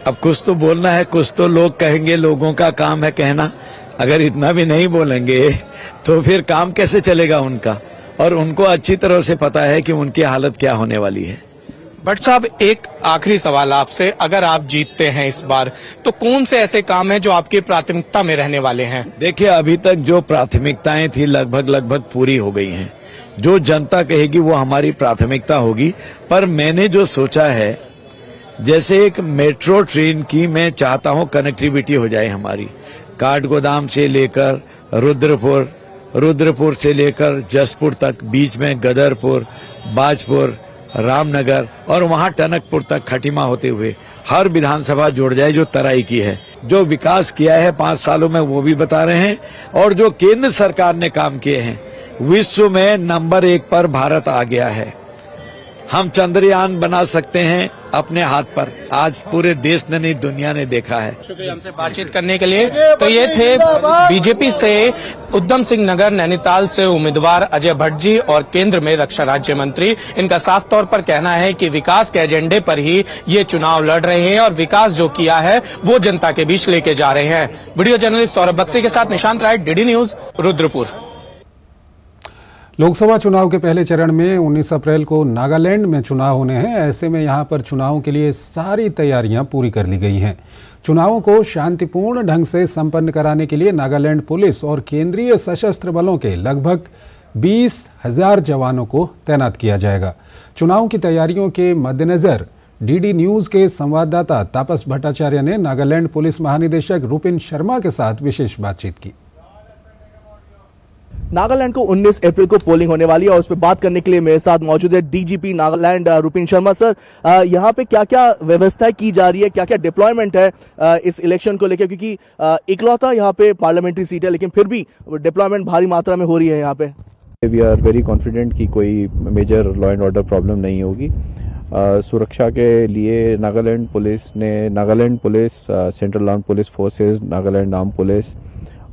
Speaker 18: अब कुछ तो बोलना है, कुछ तो लोग कहेंगे, लोगों का काम है कहना। अगर इतना भी नहीं बोलेंगे तो फिर काम कैसे चलेगा उनका? और उनको अच्छी तरह से पता है कि उनकी हालत क्या होने वाली है।
Speaker 17: भट्ट साहब, एक आखिरी सवाल आपसे, अगर आप जीतते हैं इस बार तो कौन से ऐसे काम हैं जो आपकी प्राथमिकता में रहने वाले हैं?
Speaker 18: देखिए, अभी तक जो प्राथमिकताएं थी लगभग पूरी हो गई हैं। जो जनता कहेगी वो हमारी प्राथमिकता होगी। पर मैंने जो सोचा है, जैसे एक मेट्रो ट्रेन की मैं चाहता हूं कनेक्टिविटी हो जाए हमारी, काठगोदाम से लेकर रुद्रपुर से लेकर जसपुर तक, बीच में गदरपुर, बाजपुर, रामनगर और वहां टनकपुर तक खटीमा होते हुए हर विधानसभा जुड़ जाए जो तराई की है। जो विकास किया है 5 सालों में वो भी बता रहे हैं, और जो केंद्र सरकार ने काम किए हैं, विश्व में नंबर 1 पर भारत आ गया है। हम चंद्रयान बना सकते हैं अपने हाथ पर, आज पूरे देश ने नहीं दुनिया ने देखा है।
Speaker 17: शुक्रिया हमसे बातचीत करने के लिए। तो ये थे बीजेपी से उधम सिंह नगर नैनीताल से उम्मीदवार अजय भट्ट जी और केंद्र में रक्षा राज्य मंत्री। इनका साफ तौर पर कहना है कि विकास के एजेंडे पर ही ये चुनाव लड़ रहे हैं और विकास जो किया है वो जनता के बीच लेके जा रहे हैं। वीडियो जर्नलिस्ट सौरभ बक्सी के साथ निशांत राय, डीडी न्यूज, रुद्रपुर।
Speaker 1: लोकसभा चुनाव के पहले चरण में 19 अप्रैल को नागालैंड में चुनाव होने हैं। ऐसे में यहां पर चुनावों के लिए सारी तैयारियां पूरी कर ली गई हैं। चुनावों को शांतिपूर्ण ढंग से संपन्न कराने के लिए नागालैंड पुलिस और केंद्रीय सशस्त्र बलों के लगभग 20,000 जवानों को तैनात किया जाएगा। चुनाव की तैयारियों के मद्देनजर डीडी न्यूज के संवाददाता तापस भट्टाचार्य ने नागालैंड पुलिस महानिदेशक रुपिन शर्मा के साथ विशेष बातचीत की।
Speaker 19: नागालैंड को 19 अप्रैल को पोलिंग होने वाली है और उस पर बात करने के लिए मेरे साथ मौजूद है डीजीपी नागालैंड रुपिन शर्मा। सर, यहाँ पे क्या क्या व्यवस्थाएं की जा रही है, क्या क्या डिप्लॉयमेंट है इस इलेक्शन को लेकर, क्योंकि इकलौता यहाँ पे पार्लियामेंट्री सीट है लेकिन फिर भी डिप्लॉयमेंट भारी मात्रा में हो रही है यहाँ पे?
Speaker 20: वी आर वेरी कॉन्फिडेंट कि कोई major law and order problem नहीं होगी। सुरक्षा के लिए Nagaland police, central arm police forces, Nagaland arm police,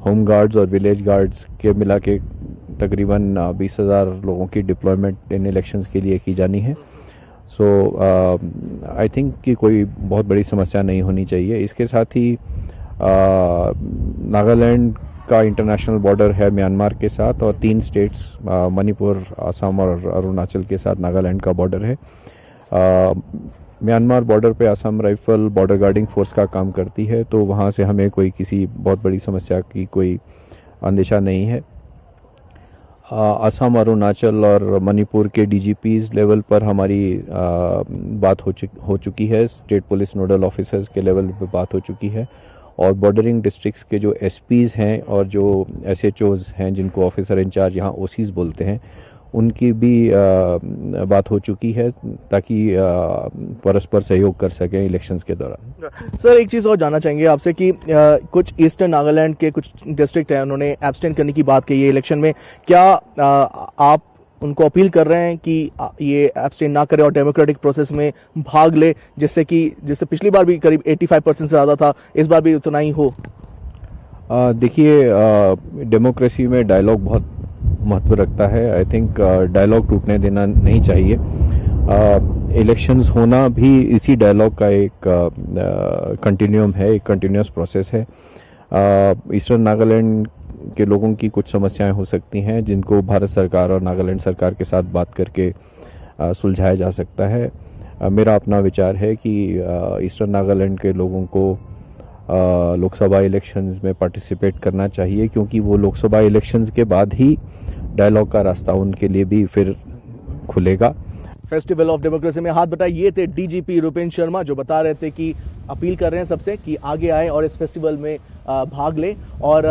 Speaker 20: home guards और विलेज गार्ड्स के मिला के तकरीबन 20,000 लोगों की डिप्लॉयमेंट इन इलेक्शंस के लिए की जानी है। सो आई थिंक कि कोई बहुत बड़ी समस्या नहीं होनी चाहिए। इसके साथ ही नागालैंड का इंटरनेशनल बॉर्डर है म्यांमार के साथ और 3 स्टेट्स मणिपुर, असम और अरुणाचल के साथ नागालैंड का बॉर्डर है। म्यांमार बॉर्डर पे Assam rifle border guarding force का काम करती है, तो वहाँ से हमें कोई किसी बहुत बड़ी समस्या की कोई अंदेशा नहीं है। असम, अरुणाचल और मणिपुर के डीजीपीज लेवल पर हमारी बात हो चुकी है। स्टेट पुलिस नोडल ऑफिसर्स के लेवल पे बात हो चुकी है और बॉर्डरिंग डिस्ट्रिक्ट्स के जो एसपीज हैं और जो एसएचओज हैं, जिनको ऑफिसर इंचार्ज यहाँ ओसीज बोलते हैं, उनकी भी बात हो चुकी है ताकि परस्पर सहयोग कर सकें इलेक्शंस के दौरान।
Speaker 19: सर, एक चीज़ और जानना चाहेंगे आपसे कि कुछ ईस्टर्न नागालैंड के कुछ डिस्ट्रिक्ट हैं, उन्होंने एब्सटेन करने की बात कही है इलेक्शन में। क्या आप उनको अपील कर रहे हैं कि ये एब्सटेन ना करें और डेमोक्रेटिक प्रोसेस में भाग ले, जिससे पिछली बार भी करीब 85% से ज़्यादा था, इस बार भी उतना ही हो?
Speaker 20: देखिए, डेमोक्रेसी में डायलॉग बहुत महत्व रखता है। आई थिंक डायलॉग टूटने देना नहीं चाहिए। इलेक्शंस होना भी इसी डायलॉग का एक कंटिन्यूम है, एक कंटिन्यूस प्रोसेस है। ईस्टर्न नागालैंड के लोगों की कुछ समस्याएं हो सकती हैं जिनको भारत सरकार और नागालैंड सरकार के साथ बात करके सुलझाया जा सकता है। मेरा अपना विचार है कि ईस्टर्न नागालैंड के लोगों को लोकसभा इलेक्शंस में पार्टिसिपेट करना चाहिए, क्योंकि वो लोकसभा इलेक्शंस के बाद ही डायलॉग का रास्ता उनके लिए भी फिर खुलेगा।
Speaker 19: फेस्टिवल ऑफ डेमोक्रेसी में हाथ बटाए, ये थे डीजीपी रुपिन शर्मा, जो बता रहे थे कि अपील कर रहे हैं सबसे कि आगे आए और इस फेस्टिवल में भाग ले। और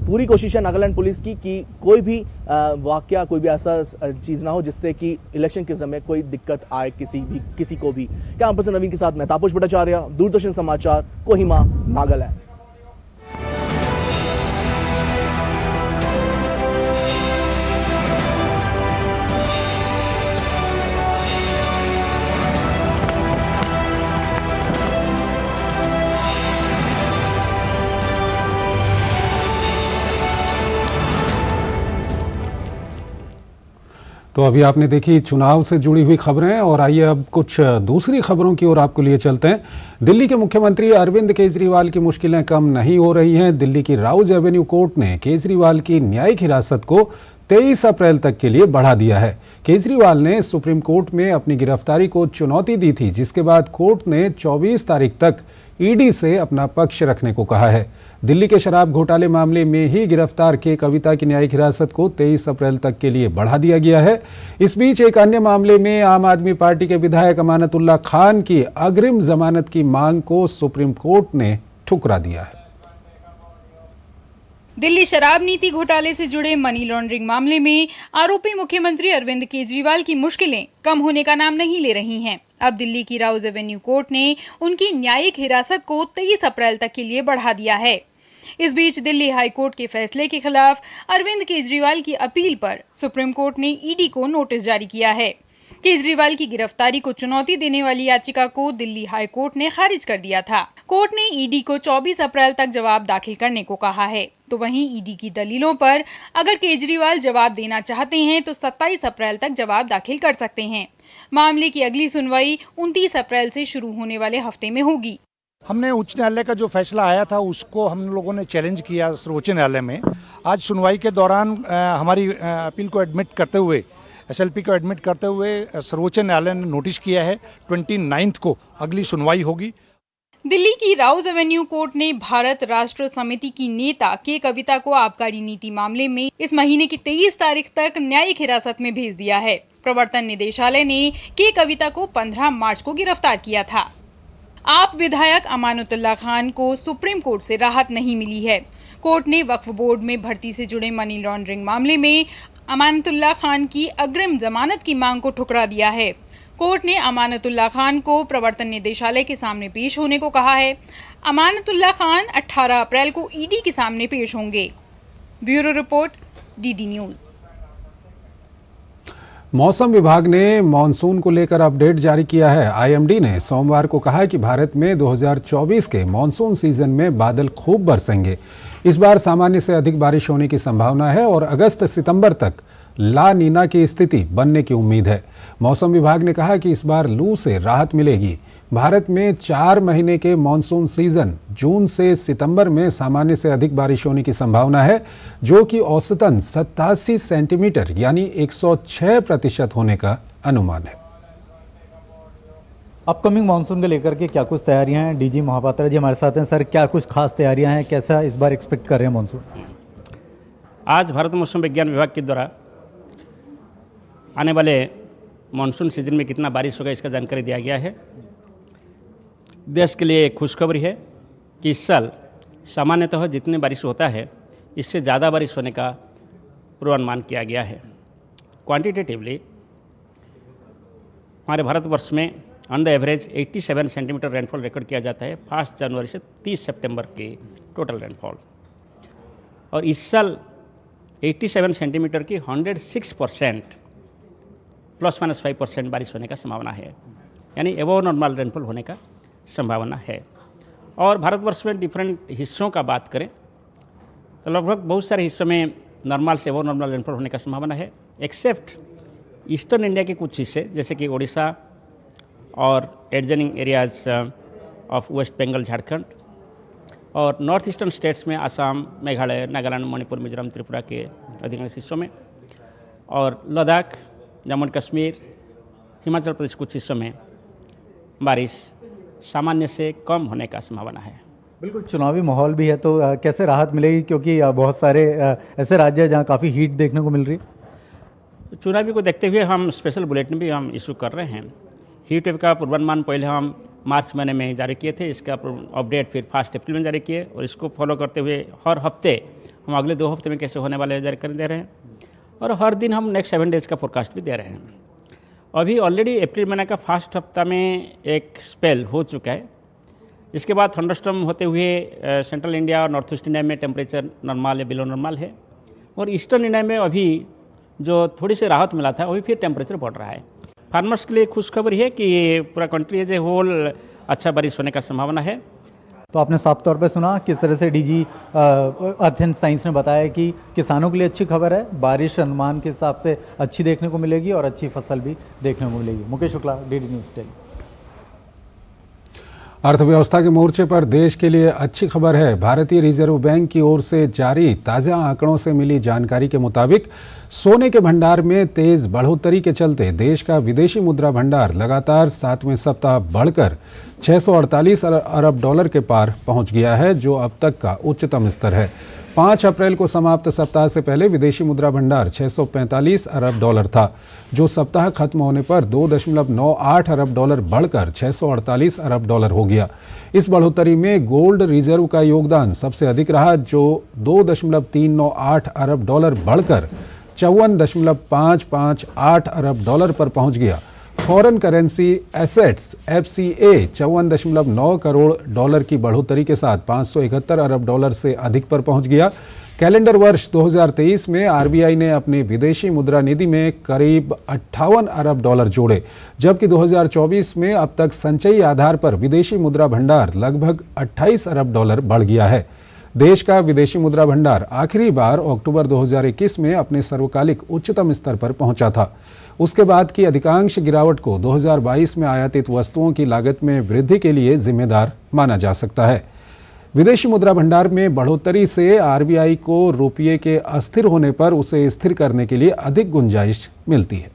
Speaker 19: पूरी कोशिश है नागालैंड पुलिस की कि कोई भी वाकया, कोई भी ऐसा चीज़ ना हो जिससे कि इलेक्शन के समय कोई दिक्कत आए किसी को भी। कैमरा पर्सन नवीन के साथ मैं तापस भट्टाचार्य, दूरदर्शन समाचार, कोहिमा, नागालैंड।
Speaker 1: तो अभी आपने देखी चुनाव से जुड़ी हुई खबरें और आइए अब कुछ दूसरी खबरों की ओर आपको लिए चलते हैं। दिल्ली के मुख्यमंत्री अरविंद केजरीवाल की मुश्किलें कम नहीं हो रही हैं। दिल्ली की राउज एवेन्यू कोर्ट ने केजरीवाल की न्यायिक हिरासत को 23 अप्रैल तक के लिए बढ़ा दिया है। केजरीवाल ने सुप्रीम कोर्ट में अपनी गिरफ्तारी को चुनौती दी थी, जिसके बाद कोर्ट ने 24 तारीख तक ईडी से अपना पक्ष रखने को कहा है। दिल्ली के शराब घोटाले मामले में ही गिरफ्तार के कविता की न्यायिक हिरासत को 23 अप्रैल तक के लिए बढ़ा दिया गया है। इस बीच एक अन्य मामले में आम आदमी पार्टी के विधायक अमानतुल्लाह खान की अग्रिम जमानत की मांग को सुप्रीम कोर्ट ने ठुकरा दिया है।
Speaker 21: दिल्ली शराब नीति घोटाले से जुड़े मनी लॉन्ड्रिंग मामले में आरोपी मुख्यमंत्री अरविंद केजरीवाल की मुश्किलें कम होने का नाम नहीं ले रही हैं। अब दिल्ली की राउज एवेन्यू कोर्ट ने उनकी न्यायिक हिरासत को 23 अप्रैल तक के लिए बढ़ा दिया है। इस बीच दिल्ली हाई कोर्ट के फैसले के खिलाफ अरविंद केजरीवाल की अपील पर सुप्रीम कोर्ट ने ईडी को नोटिस जारी किया है। केजरीवाल की गिरफ्तारी को चुनौती देने वाली याचिका को दिल्ली हाई कोर्ट ने खारिज कर दिया था। कोर्ट ने ईडी को 24 अप्रैल तक जवाब दाखिल करने को कहा है। तो वहीं ईडी की दलीलों पर अगर केजरीवाल जवाब देना चाहते हैं तो 27 अप्रैल तक जवाब दाखिल कर सकते हैं। मामले की अगली सुनवाई 29 अप्रैल से शुरू होने वाले हफ्ते में होगी।
Speaker 22: हमने उच्च न्यायालय का जो फैसला आया था उसको हम लोगों ने चैलेंज किया सर्वोच्च न्यायालय में। आज सुनवाई के दौरान हमारी अपील को एडमिट करते हुए, एसएलपी को एडमिट करते हुए सर्वोच्च न्यायालय ने नोटिस किया है 29 को अगली सुनवाई होगी।
Speaker 21: दिल्ली की राउज एवेन्यू कोर्ट ने भारत राष्ट्र समिति की नेता के कविता को आबकारी नीति मामले में इस महीने की 23 तारीख तक न्यायिक हिरासत में भेज दिया है। प्रवर्तन निदेशालय ने के कविता को 15 मार्च को गिरफ्तार किया था। आप विधायक अमानतुल्लाह खान को सुप्रीम कोर्ट से राहत नहीं मिली है। कोर्ट ने वक्फ बोर्ड में भर्ती से जुड़े मनी लॉन्ड्रिंग मामले में अमानतुल्लाह खान की अग्रिम जमानत की मांग को ठुकरा दिया है। कोर्ट ने अमानतुल्लाह खान को प्रवर्तन निदेशालय के सामने पेश होने को कहा है। अमानतुल्लाह खान 18 अप्रैल को ईडी के सामने पेश होंगे। Bureau report, DD news.
Speaker 1: मौसम विभाग ने मॉनसून को लेकर अपडेट जारी किया है। आईएमडी ने सोमवार को कहा कि भारत में 2024 के मॉनसून सीजन में बादल खूब बरसेंगे। इस बार सामान्य से अधिक बारिश होने की संभावना है और अगस्त सितंबर तक ला नीना की स्थिति बनने की उम्मीद है। मौसम विभाग ने कहा कि इस बार लू से राहत मिलेगी। भारत में 4 महीने के मॉनसून सीजन जून से सितंबर में सामान्य से अधिक बारिश होने की संभावना है, जो कि औसतन 87 सेंटीमीटर यानी 106% होने का अनुमान है।
Speaker 23: अपकमिंग मानसून को लेकर के क्या कुछ तैयारियां हैं? डीजी महापात्रा जी हमारे साथ हैं। सर, क्या कुछ खास तैयारियां हैं? कैसा इस बार एक्सपेक्ट कर रहे हैं मानसून?
Speaker 24: आज भारत मौसम विज्ञान विभाग के द्वारा आने वाले मानसून सीजन में कितना बारिश होगा इसका जानकारी दिया गया है। देश के लिए खुशखबरी है कि इस साल सामान्यतः जितनी बारिश होता है इससे ज़्यादा बारिश होने का पूर्वानुमान किया गया है। क्वांटिटेटिवली हमारे भारतवर्ष में on the average 87 centimetre rainfall record किया जाता है 1 जनवरी से 30 सितंबर की टोटल रेनफॉल। और इस साल 87 सेंटीमीटर की 106% ±5% बारिश होने का संभावना है, यानी एबव नॉर्मल रेनफॉल होने का संभावना है। और भारतवर्ष में डिफरेंट हिस्सों का बात करें तो लगभग बहुत सारे हिस्सों में नॉर्मल से एबव नॉर्मल रेनफॉल होने का संभावना है, एक्सेप्ट ईस्टर्न इंडिया के कुछ हिस्से जैसे कि उड़ीसा और adjoining areas of West Bengal, Jharkhand और नॉर्थ ईस्टर्न स्टेट्स में आसाम, मेघालय, नागालैंड, मणिपुर, मिजोरम, त्रिपुरा के अधिकांश हिस्सों में और लद्दाख, जम्मू एंड कश्मीर, हिमाचल प्रदेश कुछ हिस्सों में बारिश सामान्य से कम होने का संभावना है।
Speaker 23: बिल्कुल, चुनावी माहौल भी है तो कैसे राहत मिलेगी, क्योंकि बहुत सारे ऐसे राज्य हैं जहाँ काफ़ी हीट देखने को मिल रही है।
Speaker 24: चुनावी को देखते हुए हम स्पेशल बुलेटिन भी हम इशू कर रहे हैं। हीट वेव का पूर्वानुमान पहले हम मार्च महीने में जारी किए थे, इसका अपडेट फिर 1 अप्रैल में जारी किए और इसको फॉलो करते हुए हर हफ्ते हम अगले 2 हफ्ते में कैसे होने वाले जारी कर दे रहे हैं और हर दिन हम नेक्स्ट 7 डेज़ का फोरकास्ट भी दे रहे हैं। अभी ऑलरेडी अप्रैल महीने का फर्स्ट हफ्ता में एक स्पेल हो चुका है। इसके बाद थंडरस्टॉर्म होते हुए सेंट्रल इंडिया और नॉर्थ ईस्ट इंडिया में टेम्परेचर नॉर्मल या बिलो नॉर्मल है और ईस्टर्न इंडिया में अभी जो थोड़ी सी राहत मिला था अभी फिर टेम्परेचर बढ़ रहा है। फार्मर्स के लिए खुशखबरी है कि पूरा कंट्री एज ए होल अच्छा बारिश होने का संभावना है।
Speaker 23: तो आपने साफ तौर पे सुना किस तरह से डीजी अर्थ एंड साइंस ने बताया कि किसानों के लिए अच्छी खबर है, बारिश अनुमान के हिसाब से अच्छी देखने को मिलेगी और अच्छी फसल भी देखने को मिलेगी। Mukesh Shukla, DD news Delhi.
Speaker 1: अर्थव्यवस्था के मोर्चे पर देश के लिए अच्छी खबर है। भारतीय रिजर्व बैंक की ओर से जारी ताज़ा आंकड़ों से मिली जानकारी के मुताबिक सोने के भंडार में तेज बढ़ोतरी के चलते देश का विदेशी मुद्रा भंडार लगातार 7वें सप्ताह बढ़कर 648 अरब डॉलर के पार पहुंच गया है, जो अब तक का उच्चतम स्तर है। 5 अप्रैल को समाप्त सप्ताह से पहले विदेशी मुद्रा भंडार 645 अरब डॉलर था, जो सप्ताह खत्म होने पर 2.98 अरब डॉलर बढ़कर 648 अरब डॉलर हो गया। इस बढ़ोतरी में गोल्ड रिजर्व का योगदान सबसे अधिक रहा, जो 2.398 अरब डॉलर बढ़कर 54.558 अरब डॉलर पर पहुंच गया। Foreign currency assets FCA 54.9 crore dollar की बढ़ोतरी के साथ 571 अरब डॉलर से अधिक पर पहुंच गया। कैलेंडर वर्ष 2023 में RBI ने अपनी विदेशी मुद्रा निधि में करीब 58 अरब डॉलर जोड़े, जबकि 2024 में अब तक संचयी आधार पर विदेशी मुद्रा भंडार लगभग 28 अरब डॉलर बढ़ गया है। देश का विदेशी मुद्रा भंडार आखिरी बार अक्टूबर 2021 में अपने सर्वकालिक उच्चतम स्तर पर पहुंचा था। उसके बाद की अधिकांश गिरावट को 2022 में आयातित वस्तुओं की लागत में वृद्धि के लिए जिम्मेदार माना जा सकता है। विदेशी मुद्रा भंडार में बढ़ोतरी से RBI को रुपये के अस्थिर होने पर उसे स्थिर करने के लिए अधिक गुंजाइश मिलती है।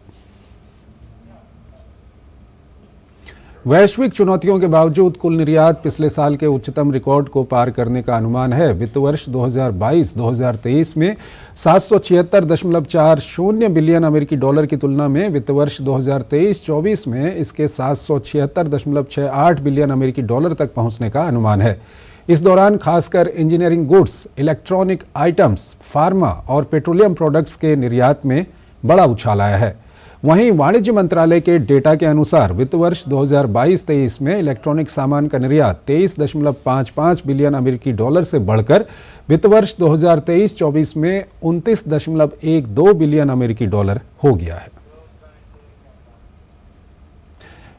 Speaker 1: वैश्विक चुनौतियों के बावजूद कुल निर्यात पिछले साल के उच्चतम रिकॉर्ड को पार करने का अनुमान है। वित्त वर्ष 2022-2023 में 776.40 बिलियन अमेरिकी डॉलर की तुलना में वित्त वर्ष 2023-24 में इसके 776.68 बिलियन अमेरिकी डॉलर तक पहुंचने का अनुमान है। इस दौरान खासकर engineering goods, electronic items, pharma और पेट्रोलियम प्रोडक्ट्स के निर्यात में बड़ा उछाल आया है। वहीं वाणिज्य मंत्रालय के डेटा के अनुसार वित्त वर्ष 2022-23 में इलेक्ट्रॉनिक सामान का निर्यात 23.55 बिलियन अमेरिकी डॉलर से बढ़कर वित्त वर्ष 2023-24 में 29.12 बिलियन अमेरिकी डॉलर हो गया है।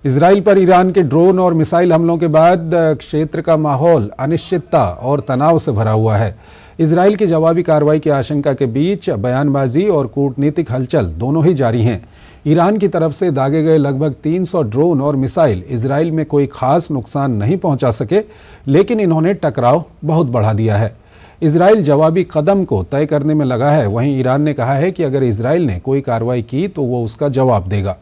Speaker 1: इजराइल पर ईरान के ड्रोन और मिसाइल हमलों के बाद क्षेत्र का माहौल अनिश्चितता और तनाव से भरा हुआ है। इजराइल की जवाबी कार्रवाई की आशंका के बीच बयानबाजी और कूटनीतिक हलचल दोनों ही जारी हैं। ईरान की तरफ से दागे गए लगभग 300 ड्रोन और मिसाइल इजराइल में कोई खास नुकसान नहीं पहुंचा सके, लेकिन इन्होंने टकराव बहुत बढ़ा दिया है। इजराइल जवाबी कदम को तय करने में लगा है। वहीं ईरान ने कहा है कि अगर इजराइल ने कोई कार्रवाई की तो वो उसका जवाब देगा।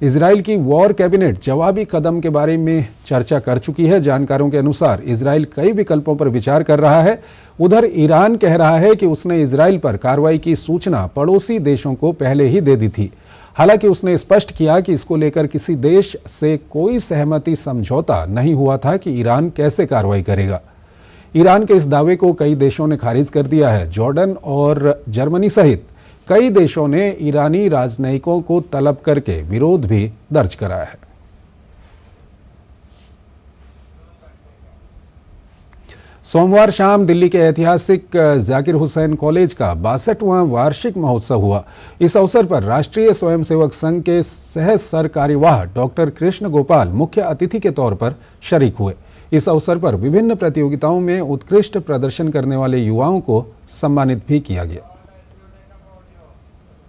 Speaker 1: इजराइल की वॉर कैबिनेट जवाबी कदम के बारे में चर्चा कर चुकी है। जानकारों के अनुसार इजराइल कई विकल्पों पर विचार कर रहा है। उधर ईरान कह रहा है कि उसने इजराइल पर कार्रवाई की सूचना पड़ोसी देशों को पहले ही दे दी थी। हालांकि उसने स्पष्ट किया कि इसको लेकर किसी देश से कोई सहमति समझौता नहीं हुआ था कि ईरान कैसे कार्रवाई करेगा। ईरान के इस दावे को कई देशों ने खारिज कर दिया है। जॉर्डन और जर्मनी सहित कई देशों ने ईरानी राजनयिकों को तलब करके विरोध भी दर्ज कराया है। सोमवार शाम दिल्ली के ऐतिहासिक जाकिर हुसैन कॉलेज का 62वां वार्षिक महोत्सव हुआ। इस अवसर पर राष्ट्रीय स्वयंसेवक संघ के सह सरकार्यवाह डॉक्टर कृष्ण गोपाल मुख्य अतिथि के तौर पर शरीक हुए। इस अवसर पर विभिन्न प्रतियोगिताओं में उत्कृष्ट प्रदर्शन करने वाले युवाओं को सम्मानित भी किया गया।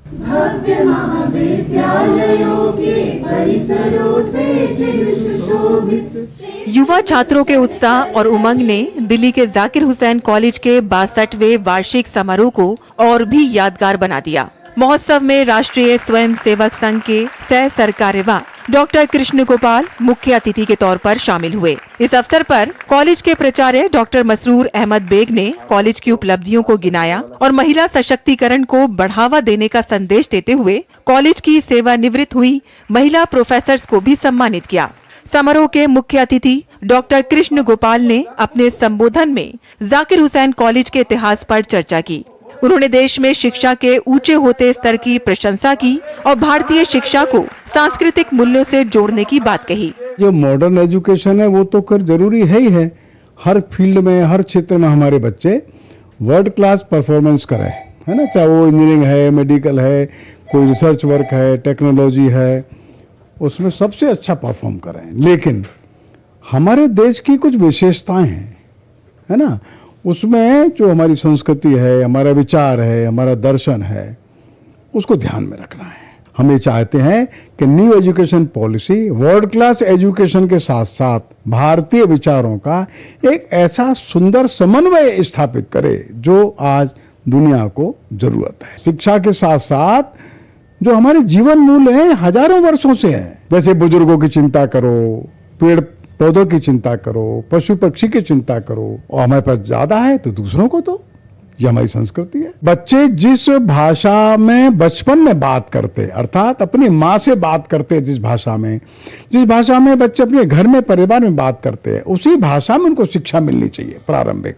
Speaker 3: भव्य महाविद्यालयों के परिसरों से सुशोभित
Speaker 4: युवा छात्रों के उत्साह और उमंग ने दिल्ली के जाकिर हुसैन कॉलेज के 62वें वार्षिक समारोह को और भी यादगार बना दिया। महोत्सव में राष्ट्रीय स्वयंसेवक संघ के सह सरकार्यवाह डॉक्टर कृष्ण गोपाल मुख्य अतिथि के तौर पर शामिल हुए। इस अवसर पर कॉलेज के प्राचार्य डॉक्टर मसरूर अहमद बेग ने कॉलेज की उपलब्धियों को गिनाया और महिला सशक्तिकरण को बढ़ावा देने का संदेश देते हुए कॉलेज की सेवानिवृत्त हुई महिला प्रोफेसर्स को भी सम्मानित किया। समारोह के मुख्य अतिथि डॉक्टर कृष्ण गोपाल ने अपने संबोधन में जाकिर हुसैन कॉलेज के इतिहास पर चर्चा की। उन्होंने देश में शिक्षा के ऊंचे होते स्तर की प्रशंसा की और भारतीय शिक्षा को सांस्कृतिक मूल्यों से जोड़ने की बात कही।
Speaker 5: जो मॉडर्न एजुकेशन है वो तो कर जरूरी है ही है। हर फील्ड में, हर क्षेत्र में हमारे बच्चे वर्ल्ड क्लास परफॉर्मेंस करें, है ना। चाहे वो इंजीनियरिंग है, मेडिकल है, कोई रिसर्च वर्क है, टेक्नोलॉजी है, उसमें सबसे अच्छा परफॉर्म करें। लेकिन हमारे देश की कुछ विशेषताएं हैं, है ना, उसमें जो हमारी संस्कृति है, हमारा विचार है, हमारा दर्शन है, उसको ध्यान में रखना है। हम ये चाहते हैं कि new education policy world class education के साथ साथ भारतीय विचारों का एक ऐसा सुंदर समन्वय स्थापित करे जो आज दुनिया को जरूरत है। शिक्षा के साथ साथ जो हमारे जीवन मूल्य हैं हजारों वर्षों से हैं, जैसे बुजुर्गों की चिंता करो, पेड़ पौधों की चिंता करो, पशु पक्षी की चिंता करो, और हमारे पास ज्यादा है तो दूसरों को दो, ये हमारी संस्कृति है। बच्चे जिस भाषा में बचपन में बात करते, अर्थात अपनी माँ से बात करते, जिस भाषा में बच्चे अपने घर में परिवार में बात करते हैं, उसी भाषा में उनको शिक्षा मिलनी चाहिए प्रारंभिक।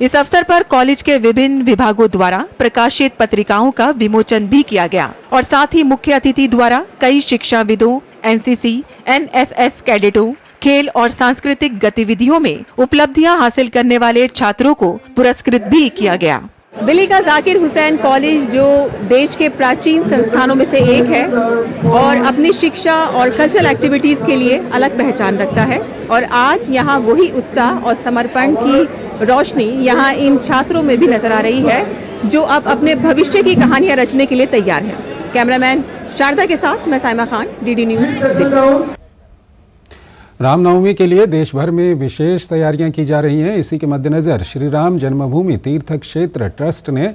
Speaker 4: इस अवसर पर कॉलेज के विभिन्न विभागों द्वारा प्रकाशित पत्रिकाओं का विमोचन भी किया गया और साथ ही मुख्य अतिथि द्वारा कई शिक्षाविदों, एनसीसी, एनएसएस कैडेटों, खेल और सांस्कृतिक गतिविधियों में उपलब्धियां हासिल करने वाले छात्रों को पुरस्कृत भी किया गया। दिल्ली का जाकिर हुसैन कॉलेज जो देश के प्राचीन संस्थानों में से एक है और अपनी शिक्षा और कल्चरल एक्टिविटीज के लिए अलग पहचान रखता है, और आज यहाँ वही उत्साह और समर्पण की रोशनी यहाँ इन छात्रों में भी नजर आ रही है जो अब अपने भविष्य की कहानियां रचने के लिए तैयार हैं। कैमरामैन शारदा के साथ मैं साइमा खान, डीडी न्यूज दिल्ली।
Speaker 1: रामनवमी के लिए देश भर में विशेष तैयारियां की जा रही हैं। इसी के मद्देनजर श्री राम जन्मभूमि तीर्थ क्षेत्र ट्रस्ट ने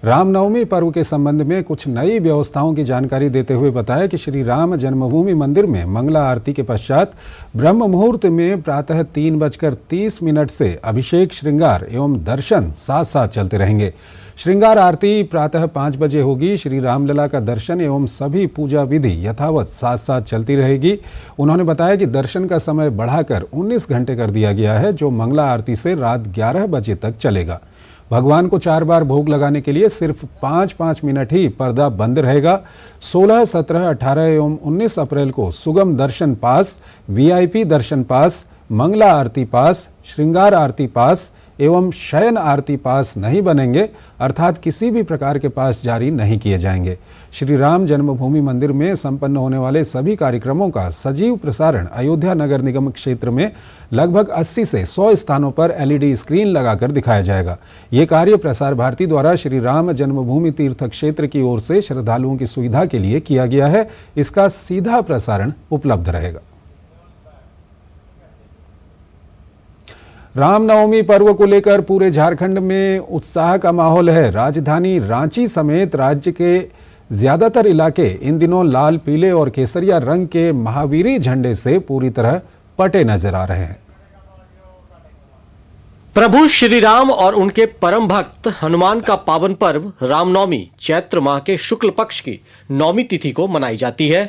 Speaker 1: रामनवमी पर्व के संबंध में कुछ नई व्यवस्थाओं की जानकारी देते हुए बताया कि श्री राम जन्मभूमि मंदिर में मंगला आरती के पश्चात ब्रह्म मुहूर्त में प्रातः 3:30 से अभिषेक, श्रृंगार एवं दर्शन साथ साथ चलते रहेंगे। श्रृंगार आरती प्रातः 5 बजे होगी। श्री रामलला का दर्शन एवं सभी पूजा विधि यथावत साथ साथ चलती रहेगी। उन्होंने बताया कि दर्शन का समय बढ़ाकर 19 घंटे कर दिया गया है, जो मंगला आरती से रात 11 बजे तक चलेगा। भगवान को 4 बार भोग लगाने के लिए सिर्फ 5-5 मिनट ही पर्दा बंद रहेगा। 16, 17, 18 एवं 19 अप्रैल को सुगम दर्शन पास, वीआईपी दर्शन पास, मंगला आरती पास, श्रृंगार आरती पास एवं शयन आरती पास नहीं बनेंगे, अर्थात किसी भी प्रकार के पास जारी नहीं किए जाएंगे। श्री राम जन्मभूमि मंदिर में संपन्न होने वाले सभी कार्यक्रमों का सजीव प्रसारण अयोध्या नगर निगम क्षेत्र में लगभग 80 से 100 स्थानों पर एलईडी स्क्रीन लगाकर दिखाया जाएगा। ये कार्य प्रसार भारती द्वारा श्री राम जन्मभूमि तीर्थ क्षेत्र की ओर से श्रद्धालुओं की सुविधा के लिए किया गया है। इसका सीधा प्रसारण उपलब्ध रहेगा। रामनवमी पर्व को लेकर पूरे झारखंड में उत्साह का माहौल है। राजधानी रांची समेत राज्य के ज्यादातर इलाके इन दिनों लाल, पीले और केसरिया रंग के महावीरी झंडे से पूरी तरह पटे नजर आ रहे हैं।
Speaker 2: प्रभु श्री राम और उनके परम भक्त हनुमान का पावन पर्व रामनवमी चैत्र माह के शुक्ल पक्ष की नौमी तिथि को मनाई जाती है।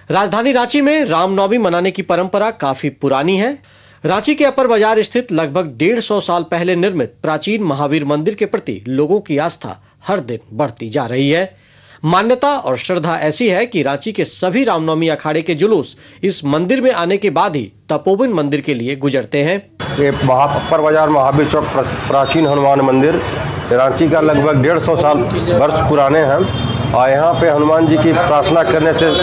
Speaker 2: राजधानी रांची में रामनवमी मनाने की परंपरा काफी पुरानी है। रांची के अपर बाजार स्थित लगभग 150 साल पहले निर्मित प्राचीन महावीर मंदिर के प्रति लोगों की आस्था हर दिन बढ़ती जा रही है। मान्यता और श्रद्धा ऐसी है कि रांची के सभी रामनवमी अखाड़े के जुलूस इस मंदिर में आने के बाद ही तपोवन मंदिर के लिए गुजरते हैं।
Speaker 6: ये अपर बाजार महावीर चौक प्राचीन हनुमान मंदिर रांची का लगभग 150 साल वर्ष पुराने हैं और यहाँ पे हनुमान जी की प्रार्थना करने से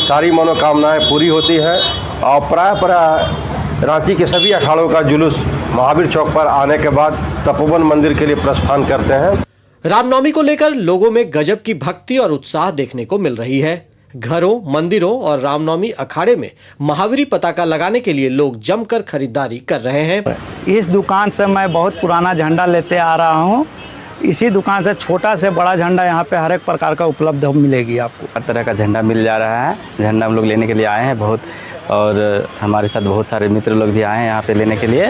Speaker 6: सारी मनोकामनाएं पूरी होती हैं और प्राय रांची के सभी अखाड़ों का जुलूस महावीर चौक पर आने के बाद तपोवन मंदिर के लिए प्रस्थान करते हैं।
Speaker 2: रामनवमी को लेकर लोगों में गजब की भक्ति और उत्साह देखने को मिल रही है। घरों, मंदिरों और रामनवमी अखाड़े में महावीरी पताका लगाने के लिए लोग जमकर खरीदारी कर रहे हैं।
Speaker 7: इस दुकान से मैं बहुत पुराना झंडा लेते आ रहा हूँ। इसी दुकान से छोटा से बड़ा झंडा यहाँ पे हर एक प्रकार का उपलब्ध मिलेगी आपको।
Speaker 8: हर तरह का झंडा मिल जा रहा है। झंडा हम लोग लेने के लिए आए हैं बहुत, और हमारे साथ बहुत सारे मित्र लोग भी आए हैं यहाँ पे लेने के लिए।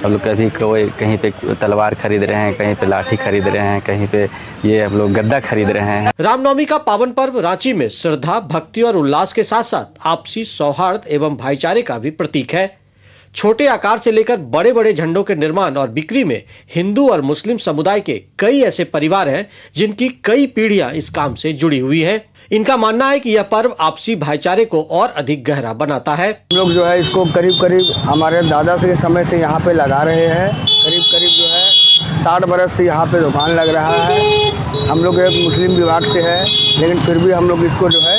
Speaker 8: हम लोग कभी कोई कहीं पे तलवार खरीद रहे हैं, कहीं पे लाठी खरीद रहे हैं, कहीं पे ये हम लोग गद्दा खरीद रहे हैं।
Speaker 2: रामनवमी का पावन पर्व रांची में श्रद्धा, भक्ति और उल्लास के साथ साथ आपसी सौहार्द एवं भाईचारे का भी प्रतीक है। छोटे आकार से लेकर बड़े बड़े झंडों के निर्माण और बिक्री में हिंदू और मुस्लिम समुदाय के कई ऐसे परिवार हैं जिनकी कई पीढ़ियां इस काम से जुड़ी हुई हैं। इनका मानना है कि यह पर्व आपसी भाईचारे को और अधिक गहरा बनाता है।
Speaker 7: हम लोग जो है इसको करीब करीब हमारे दादा के समय से यहाँ पे लगा रहे हैं। करीब करीब जो है 60 बरस से यहाँ पे दुकान लग रहा है। हम लोग एक मुस्लिम विभाग से है, लेकिन फिर भी हम लोग इसको जो है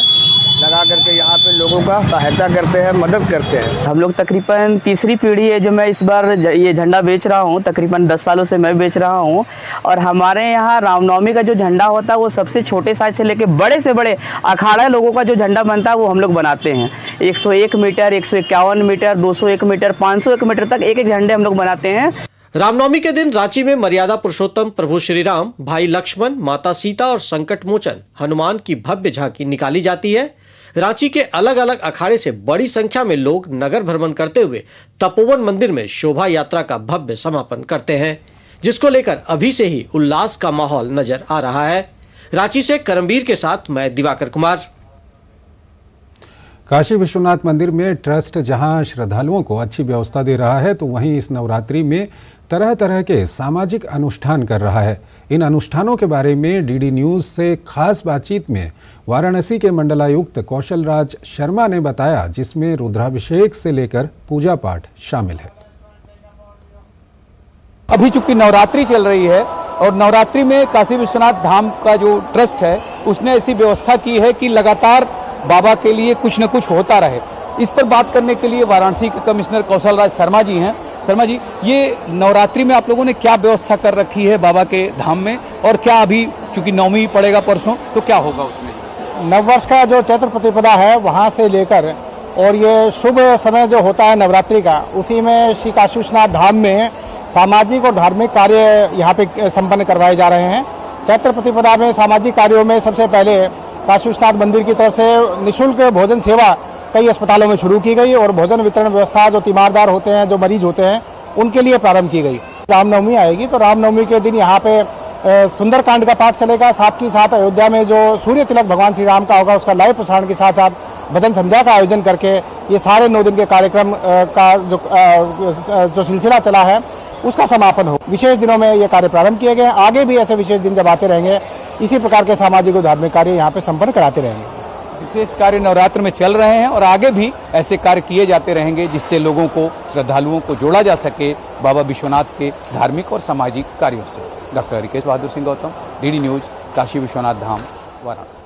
Speaker 7: लगा करके यहाँ पे
Speaker 9: लोगों का सहायता करते हैं, मदद करते हैं।
Speaker 10: हम लोग तकरीबन तीसरी पीढ़ी है जो मैं इस बार ये झंडा बेच रहा हूँ। तकरीबन 10 सालों से मैं बेच रहा हूँ और हमारे यहाँ रामनवमी का जो झंडा होता है वो सबसे छोटे साइज से लेके बड़े से बड़े अखाड़ा लोगों का जो झंडा बनता है वो हम लोग बनाते हैं। 101 मीटर, 151 मीटर, 201 मीटर, 501 मीटर तक एक एक झंडे हम लोग बनाते हैं।
Speaker 2: रामनवमी के दिन रांची में मर्यादा पुरुषोत्तम प्रभु श्री राम, भाई लक्ष्मण, माता सीता और संकट मोचन हनुमान की भव्य झांकी निकाली जाती है। रांची के अलग अलग अखाड़े से बड़ी संख्या में लोग नगर भ्रमण करते हुए तपोवन मंदिर में शोभा यात्रा का भव्य समापन करते हैं, जिसको लेकर अभी से ही उल्लास का माहौल नजर आ रहा है। रांची से करमबीर के साथ मैं दिवाकर कुमार।
Speaker 1: काशी विश्वनाथ मंदिर में ट्रस्ट जहां श्रद्धालुओं को अच्छी व्यवस्था दे रहा है, तो वहीं इस नवरात्रि में तरह तरह के सामाजिक अनुष्ठान कर रहा है। इन अनुष्ठानों के बारे में डीडी न्यूज से खास बातचीत में वाराणसी के मंडलायुक्त कौशल राज शर्मा ने बताया, जिसमें रुद्राभिषेक से लेकर पूजा पाठ शामिल है।
Speaker 11: अभी चूंकि नवरात्रि चल रही है और नवरात्रि में काशी विश्वनाथ धाम का जो ट्रस्ट है उसने ऐसी व्यवस्था की है कि लगातार बाबा के लिए कुछ न कुछ होता रहे। इस पर बात करने के लिए वाराणसी के कमिश्नर कौशल राज शर्मा जी हैं। शर्मा जी, ये नवरात्रि में आप लोगों ने क्या व्यवस्था कर रखी है बाबा के धाम में, और क्या अभी चूंकि नवमी पड़ेगा परसों तो क्या होगा उसमें?
Speaker 14: नववर्ष का जो चैत्र प्रतिपदा है वहाँ से लेकर और ये शुभ समय जो होता है नवरात्रि का, उसी में श्री काशी विश्वनाथ धाम में सामाजिक और धार्मिक कार्य यहाँ पे संपन्न करवाए जा रहे हैं। चैत्र प्रतिपदा में सामाजिक कार्यों में सबसे पहले काशी विश्वनाथ मंदिर की तरफ से निःशुल्क भोजन सेवा कई अस्पतालों में शुरू की गई और भोजन वितरण व्यवस्था जो तीमारदार होते हैं, जो मरीज होते हैं, उनके लिए प्रारंभ की गई। रामनवमी आएगी तो रामनवमी के दिन यहाँ पे सुंदरकांड का पाठ चलेगा। साथ ही साथ अयोध्या में जो सूर्य तिलक भगवान श्री राम का होगा उसका लाइव प्रसारण के साथ साथ भजन संध्या का आयोजन करके ये सारे 9 दिन के कार्यक्रम का जो सिलसिला चला है उसका समापन हो। विशेष दिनों में ये कार्य प्रारंभ किए गए। आगे भी ऐसे विशेष दिन जब आते रहेंगे, इसी प्रकार के सामाजिक और धार्मिक कार्य यहाँ पे संपन्न कराते रहेंगे।
Speaker 11: विशेष कार्य नवरात्र में चल रहे हैं और आगे भी ऐसे कार्य किए जाते रहेंगे जिससे लोगों को, श्रद्धालुओं को जोड़ा जा सके बाबा विश्वनाथ के धार्मिक और सामाजिक कार्यों से। Doctor Rikesh Bahadur Singh Gautam, DD news, Kashi Vishwanath Dham, Varanasi.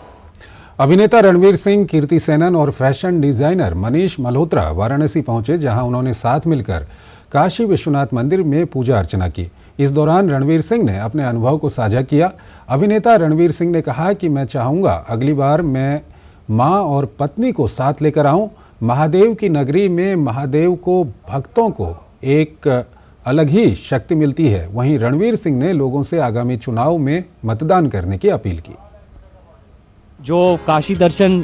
Speaker 1: अभिनेता रणवीर सिंह, कीर्ति सेनन और फैशन डिजाइनर मनीष मल्होत्रा वाराणसी पहुंचे, जहां उन्होंने साथ मिलकर काशी विश्वनाथ मंदिर में पूजा अर्चना की। इस दौरान रणवीर सिंह ने अपने अनुभव को साझा किया। अभिनेता रणवीर सिंह ने कहा कि मैं चाहूँगा अगली बार मैं माँ और पत्नी को साथ लेकर आऊँ। महादेव की नगरी में महादेव को, भक्तों को एक अलग ही शक्ति मिलती है। वहीं रणवीर सिंह ने लोगों से आगामी चुनाव में मतदान करने की अपील की।
Speaker 25: जो काशी दर्शन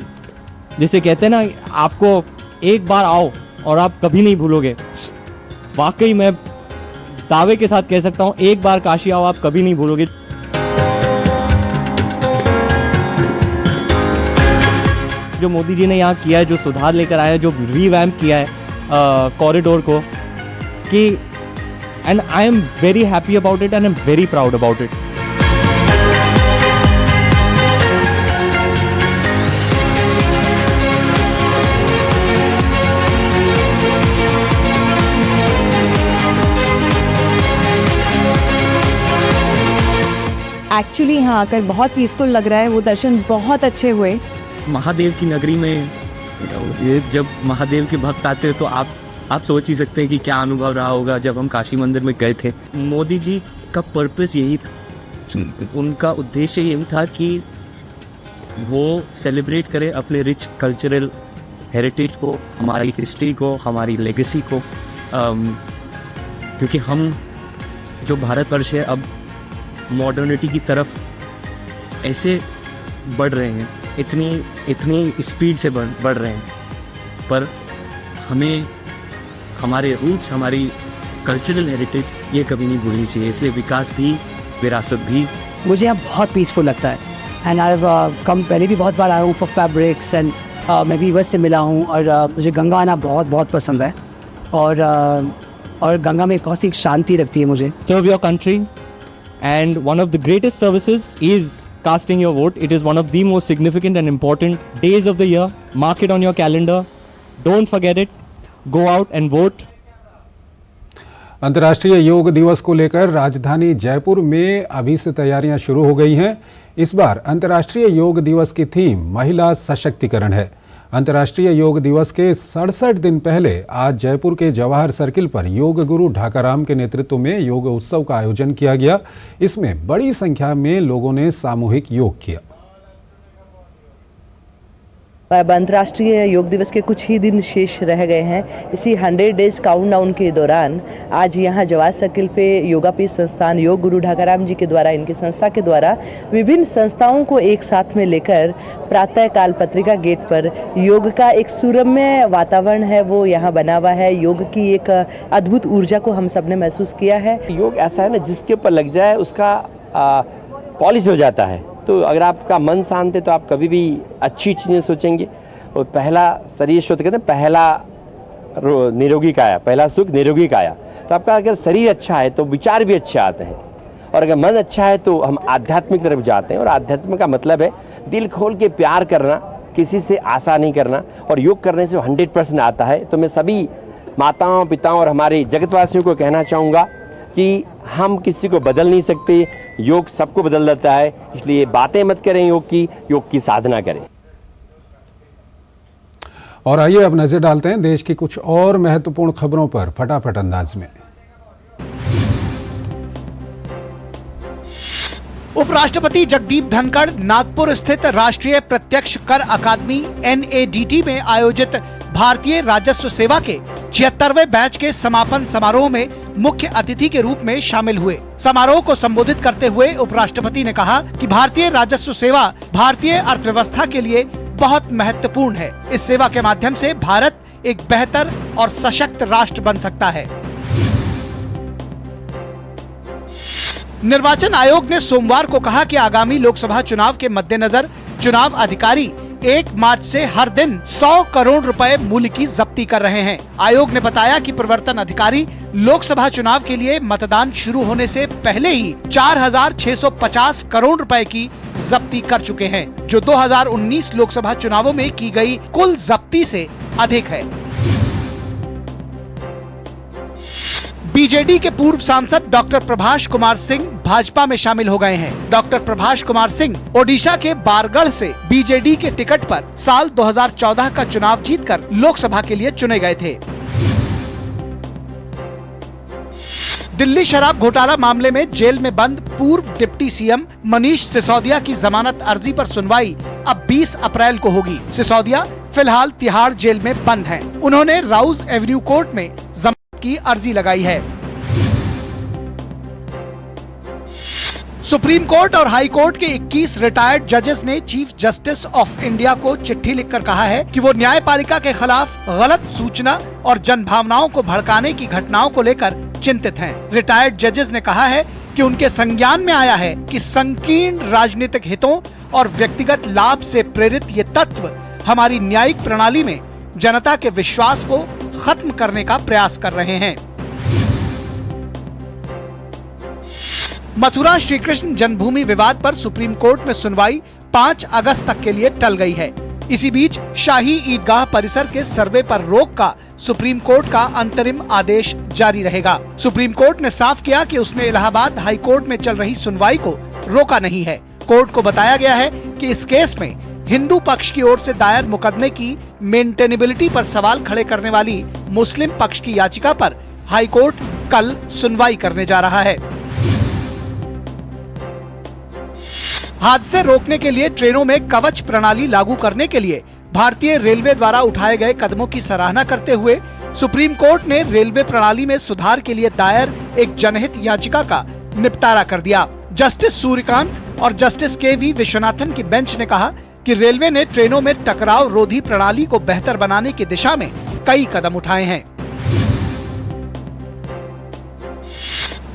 Speaker 25: जिसे कहते हैं ना, आपको एक बार आओ और आप कभी नहीं भूलोगे। वाकई मैं दावे के साथ कह सकता हूँ, एक बार काशी आओ, आप कभी नहीं भूलोगे। जो मोदी जी ने यहाँ किया है, जो सुधार लेकर आया है, जो रीवैम्प किया है कॉरिडोर को, कि and I am very happy about it and I am very proud about it.
Speaker 26: Actually यहाँ आकर बहुत पीसफुल लग रहा है। वो दर्शन बहुत अच्छे हुए।
Speaker 25: महादेव की नगरी में ये जब महादेव के भक्त आते हैं तो आप सोच ही सकते हैं कि क्या अनुभव रहा होगा जब हम काशी मंदिर में गए थे। मोदी जी का पर्पस यही था, उनका उद्देश्य यही था कि वो सेलिब्रेट करें अपने रिच कल्चरल हेरिटेज को, हमारी हिस्ट्री को, हमारी लेगेसी को, क्योंकि हम जो भारतवर्ष है अब मॉडर्निटी की तरफ ऐसे बढ़ रहे हैं, इतनी स्पीड से बढ़ रहे हैं, पर हमें हमारे रूट्स, हमारी कल्चरल हेरिटेज ये कभी नहीं भूलनी चाहिए। इसलिए विकास भी, विरासत भी।
Speaker 26: मुझे यहाँ बहुत पीसफुल लगता है एंड आई कम, पहले भी बहुत बार आया हूँ फॉर फैब्रिक्स एंड मैं भी बस से मिला हूँ और मुझे गंगा आना बहुत बहुत पसंद है और गंगा में बहुत सी शांति रखती है मुझे।
Speaker 25: Serve your country and one of the greatest services is casting your vote. It is one of the most significant and important days of the year. Mark it on your calendar. Don't forget it. Go out and vote.
Speaker 1: अंतर्राष्ट्रीय योग दिवस को लेकर राजधानी जयपुर में अभी से तैयारियां शुरू हो गई हैं। इस बार अंतर्राष्ट्रीय योग दिवस की थीम महिला सशक्तिकरण है। अंतर्राष्ट्रीय योग दिवस के 67 दिन पहले आज जयपुर के जवाहर सर्किल पर योग गुरु ढाकाराम के नेतृत्व में योग उत्सव का आयोजन किया गया। इसमें बड़ी संख्या में लोगों ने सामूहिक योग किया।
Speaker 12: अंतर्राष्ट्रीय योग दिवस के कुछ ही दिन शेष रह गए हैं। इसी 100 डेज काउंटडाउन के दौरान आज यहाँ जवाहर सर्किल पे योगापीठ संस्थान योग गुरु ढाकाराम जी के द्वारा, इनकी संस्था के द्वारा विभिन्न संस्थाओं को एक साथ में लेकर प्रातः काल पत्रिका गेट पर योग का एक सुरम्य वातावरण है वो यहाँ बना हुआ है। योग की एक अद्भुत ऊर्जा को हम सब ने महसूस किया है।
Speaker 13: योग ऐसा है ना, जिसके ऊपर लग जाए उसका पॉलिश हो जाता है। तो अगर आपका मन शांत है तो आप कभी भी अच्छी चीज़ें सोचेंगे। और पहला शरीर शुद्ध कहते हैं, पहला निरोगी काया, पहला सुख निरोगी काया। तो आपका अगर शरीर अच्छा है तो विचार भी अच्छे आते हैं, और अगर मन अच्छा है तो हम आध्यात्मिक तरफ जाते हैं। और आध्यात्म का मतलब है दिल खोल के प्यार करना, किसी से आशा नहीं करना, और योग करने से 100% आता है। तो मैं सभी माताओं, पिताओं और हमारे जगतवासियों को कहना चाहूँगा कि हम किसी को बदल नहीं सकते, योग सबको बदल देता है। इसलिए बातें मत करें योग की साधना करें।
Speaker 1: और आइए अब नजर डालते हैं देश की कुछ और महत्वपूर्ण खबरों पर फटाफट अंदाज में।
Speaker 15: उपराष्ट्रपति जगदीप धनखड़ नागपुर स्थित राष्ट्रीय प्रत्यक्ष कर अकादमी NADT में आयोजित भारतीय राजस्व सेवा के 76वें बैच के समापन समारोह में मुख्य अतिथि के रूप में शामिल हुए। समारोह को संबोधित करते हुए उपराष्ट्रपति ने कहा कि भारतीय राजस्व सेवा भारतीय अर्थव्यवस्था के लिए बहुत महत्वपूर्ण है। इस सेवा के माध्यम से भारत एक बेहतर और सशक्त राष्ट्र बन सकता है। निर्वाचन आयोग ने सोमवार को कहा कि आगामी लोकसभा चुनाव के मद्देनजर चुनाव अधिकारी 1 मार्च से हर दिन 100 करोड़ रुपए मूल्य की जब्ती कर रहे हैं। आयोग ने बताया कि प्रवर्तन अधिकारी लोकसभा चुनाव के लिए मतदान शुरू होने से पहले ही 4,650 करोड़ रुपए की जब्ती कर चुके हैं, जो 2019 लोकसभा चुनावों में की गई कुल जब्ती से अधिक है। बीजेडी के पूर्व सांसद डॉक्टर प्रभाष कुमार सिंह भाजपा में शामिल हो गए हैं। डॉक्टर प्रभाष कुमार सिंह ओडिशा के बारगढ़ से बीजेडी के टिकट पर साल 2014 का चुनाव जीतकर लोकसभा के लिए चुने गए थे। दिल्ली शराब घोटाला मामले में जेल में बंद पूर्व डिप्टी सीएम मनीष सिसोदिया की जमानत अर्जी पर सुनवाई अब 20 अप्रैल को होगी। सिसोदिया फिलहाल तिहाड़ जेल में बंद हैं। उन्होंने राउज एवेन्यू कोर्ट में जमानत की अर्जी लगाई है। सुप्रीम कोर्ट और हाई कोर्ट के 21 रिटायर्ड जजेस ने चीफ जस्टिस ऑफ इंडिया को चिट्ठी लिखकर कहा है कि वो न्यायपालिका के खिलाफ गलत सूचना और जनभावनाओं को भड़काने की घटनाओं को लेकर चिंतित हैं। रिटायर्ड जजेस ने कहा है कि उनके संज्ञान में आया है कि संकीर्ण राजनीतिक हितों और व्यक्तिगत लाभ से प्रेरित ये तत्व हमारी न्यायिक प्रणाली में जनता के विश्वास को खत्म करने का प्रयास कर रहे हैं। मथुरा श्री कृष्ण जन्मभूमि विवाद पर सुप्रीम कोर्ट में सुनवाई 5 अगस्त तक के लिए टल गई है। इसी बीच शाही ईदगाह परिसर के सर्वे पर रोक का सुप्रीम कोर्ट का अंतरिम आदेश जारी रहेगा। सुप्रीम कोर्ट ने साफ किया कि उसने इलाहाबाद हाई कोर्ट में चल रही सुनवाई को रोका नहीं है। कोर्ट को बताया गया है कि इस केस में हिंदू पक्ष की ओर से दायर मुकदमे की मेंटेनेबिलिटी पर सवाल खड़े करने वाली मुस्लिम पक्ष की याचिका पर हाई कोर्ट कल सुनवाई करने जा रहा है। हादसे रोकने के लिए ट्रेनों में कवच प्रणाली लागू करने के लिए भारतीय रेलवे द्वारा उठाए गए कदमों की सराहना करते हुए सुप्रीम कोर्ट ने रेलवे प्रणाली में सुधार के लिए दायर एक जनहित याचिका का निपटारा कर दिया। जस्टिस सूर्यकांत और जस्टिस KV विश्वनाथन की बेंच ने कहा कि रेलवे ने ट्रेनों में टकराव रोधी प्रणाली को बेहतर बनाने की दिशा में कई कदम उठाए हैं।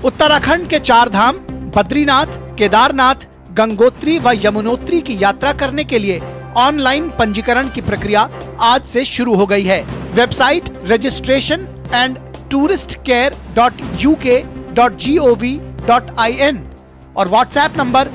Speaker 15: उत्तराखंड के 4 धाम बद्रीनाथ, केदारनाथ, गंगोत्री व यमुनोत्री की यात्रा करने के लिए ऑनलाइन पंजीकरण की प्रक्रिया आज से शुरू हो गई है। वेबसाइट registration.touristcare.uk.gov.in और व्हाट्सएप नंबर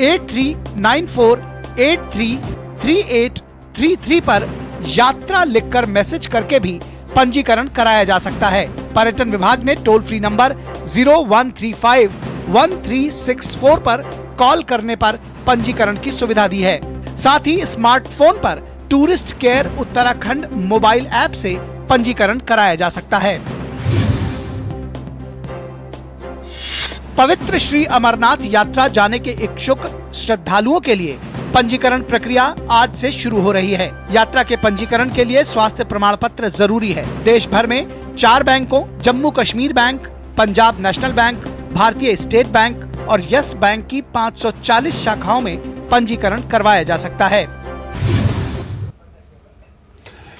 Speaker 15: 8394833833 पर यात्रा लिखकर मैसेज करके भी पंजीकरण कराया जा सकता है। पर्यटन विभाग ने टोल फ्री नंबर 01351364 पर कॉल करने पर पंजीकरण की सुविधा दी है। साथ ही स्मार्टफोन पर tourist care Uttarakhand mobile app से पंजीकरण कराया जा सकता है। पवित्र श्री अमरनाथ यात्रा जाने के इच्छुक श्रद्धालुओं के लिए पंजीकरण प्रक्रिया आज से शुरू हो रही है। यात्रा के पंजीकरण के लिए स्वास्थ्य प्रमाण पत्र जरूरी है। देश भर में 4 बैंकों Jammu Kashmir bank, Punjab national bank, भारतीय स्टेट बैंक और यस बैंक की 540 शाखाओं में पंजीकरण करवाया जा सकता है।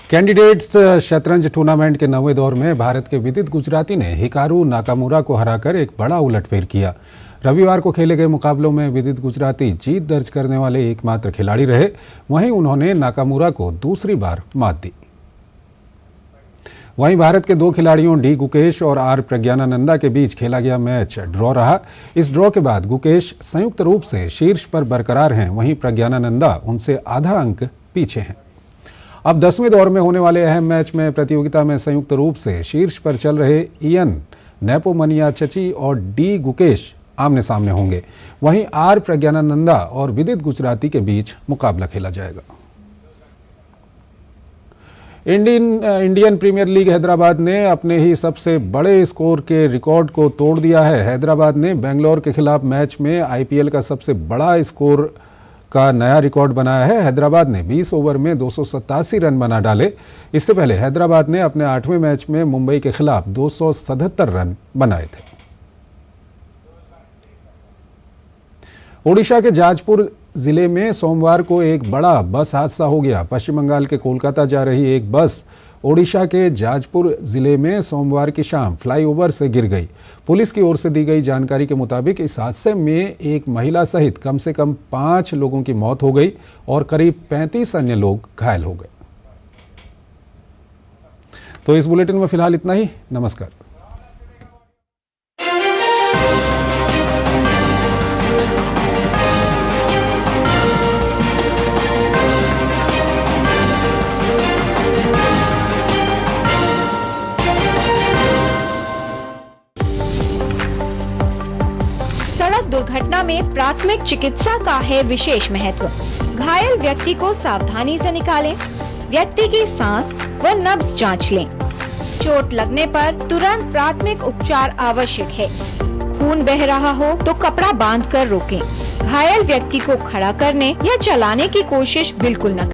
Speaker 1: कैंडिडेट्स शतरंज टूर्नामेंट के 9वें दौर में भारत के विदित गुजराती ने हिकारू नाकामुरा को हराकर एक बड़ा उलटफेर किया। रविवार को खेले गए मुकाबलों में विदित गुजराती जीत दर्ज करने वाले एकमात्र खिलाड़ी रहे। वहीं उन्होंने नाकामुरा को दूसरी बार मात दी। वहीं भारत के 2 खिलाड़ियों डी गुकेश और आर प्रज्ञानानंदा के बीच खेला गया मैच ड्रॉ रहा। इस ड्रॉ के बाद गुकेश संयुक्त रूप से शीर्ष पर बरकरार हैं, वहीं प्रज्ञानानंदा उनसे आधा अंक पीछे हैं। अब 10वें दौर में होने वाले अहम मैच में प्रतियोगिता में संयुक्त रूप से शीर्ष पर चल रहे इयन नेपोमनियाचची और डी गुकेश आमने सामने होंगे। वहीं आर प्रज्ञानानंदा और विदित गुजराती के बीच मुकाबला खेला जाएगा। इंडियन प्रीमियर लीग हैदराबाद ने अपने ही सबसे बड़े स्कोर के रिकॉर्ड को तोड़ दिया है। हैदराबाद ने बेंगलोर के खिलाफ मैच में आईपीएल का सबसे बड़ा स्कोर का नया रिकॉर्ड बनाया है। हैदराबाद ने 20 ओवर में 287 रन बना डाले। इससे पहले हैदराबाद ने अपने 8वें मैच में मुंबई के खिलाफ 277 रन बनाए थे। ओडिशा के जाजपुर जिले में सोमवार को एक बड़ा बस हादसा हो गया। पश्चिम बंगाल के कोलकाता जा रही एक बस ओडिशा के जाजपुर जिले में सोमवार की शाम फ्लाईओवर से गिर गई। पुलिस की ओर से दी गई जानकारी के मुताबिक इस हादसे में एक महिला सहित कम से कम 5 लोगों की मौत हो गई और करीब 35 अन्य लोग घायल हो गए। तो इस बुलेटिन में फिलहाल इतना ही। नमस्कार।
Speaker 16: दुर्घटना में प्राथमिक चिकित्सा का है विशेष महत्व। घायल व्यक्ति को सावधानी से निकालें, व्यक्ति की सांस व नब्ज जांच लें। चोट लगने पर तुरंत प्राथमिक उपचार आवश्यक है। खून बह रहा हो तो कपड़ा बांधकर रोकें। घायल व्यक्ति को खड़ा करने या चलाने की कोशिश बिल्कुल न करें।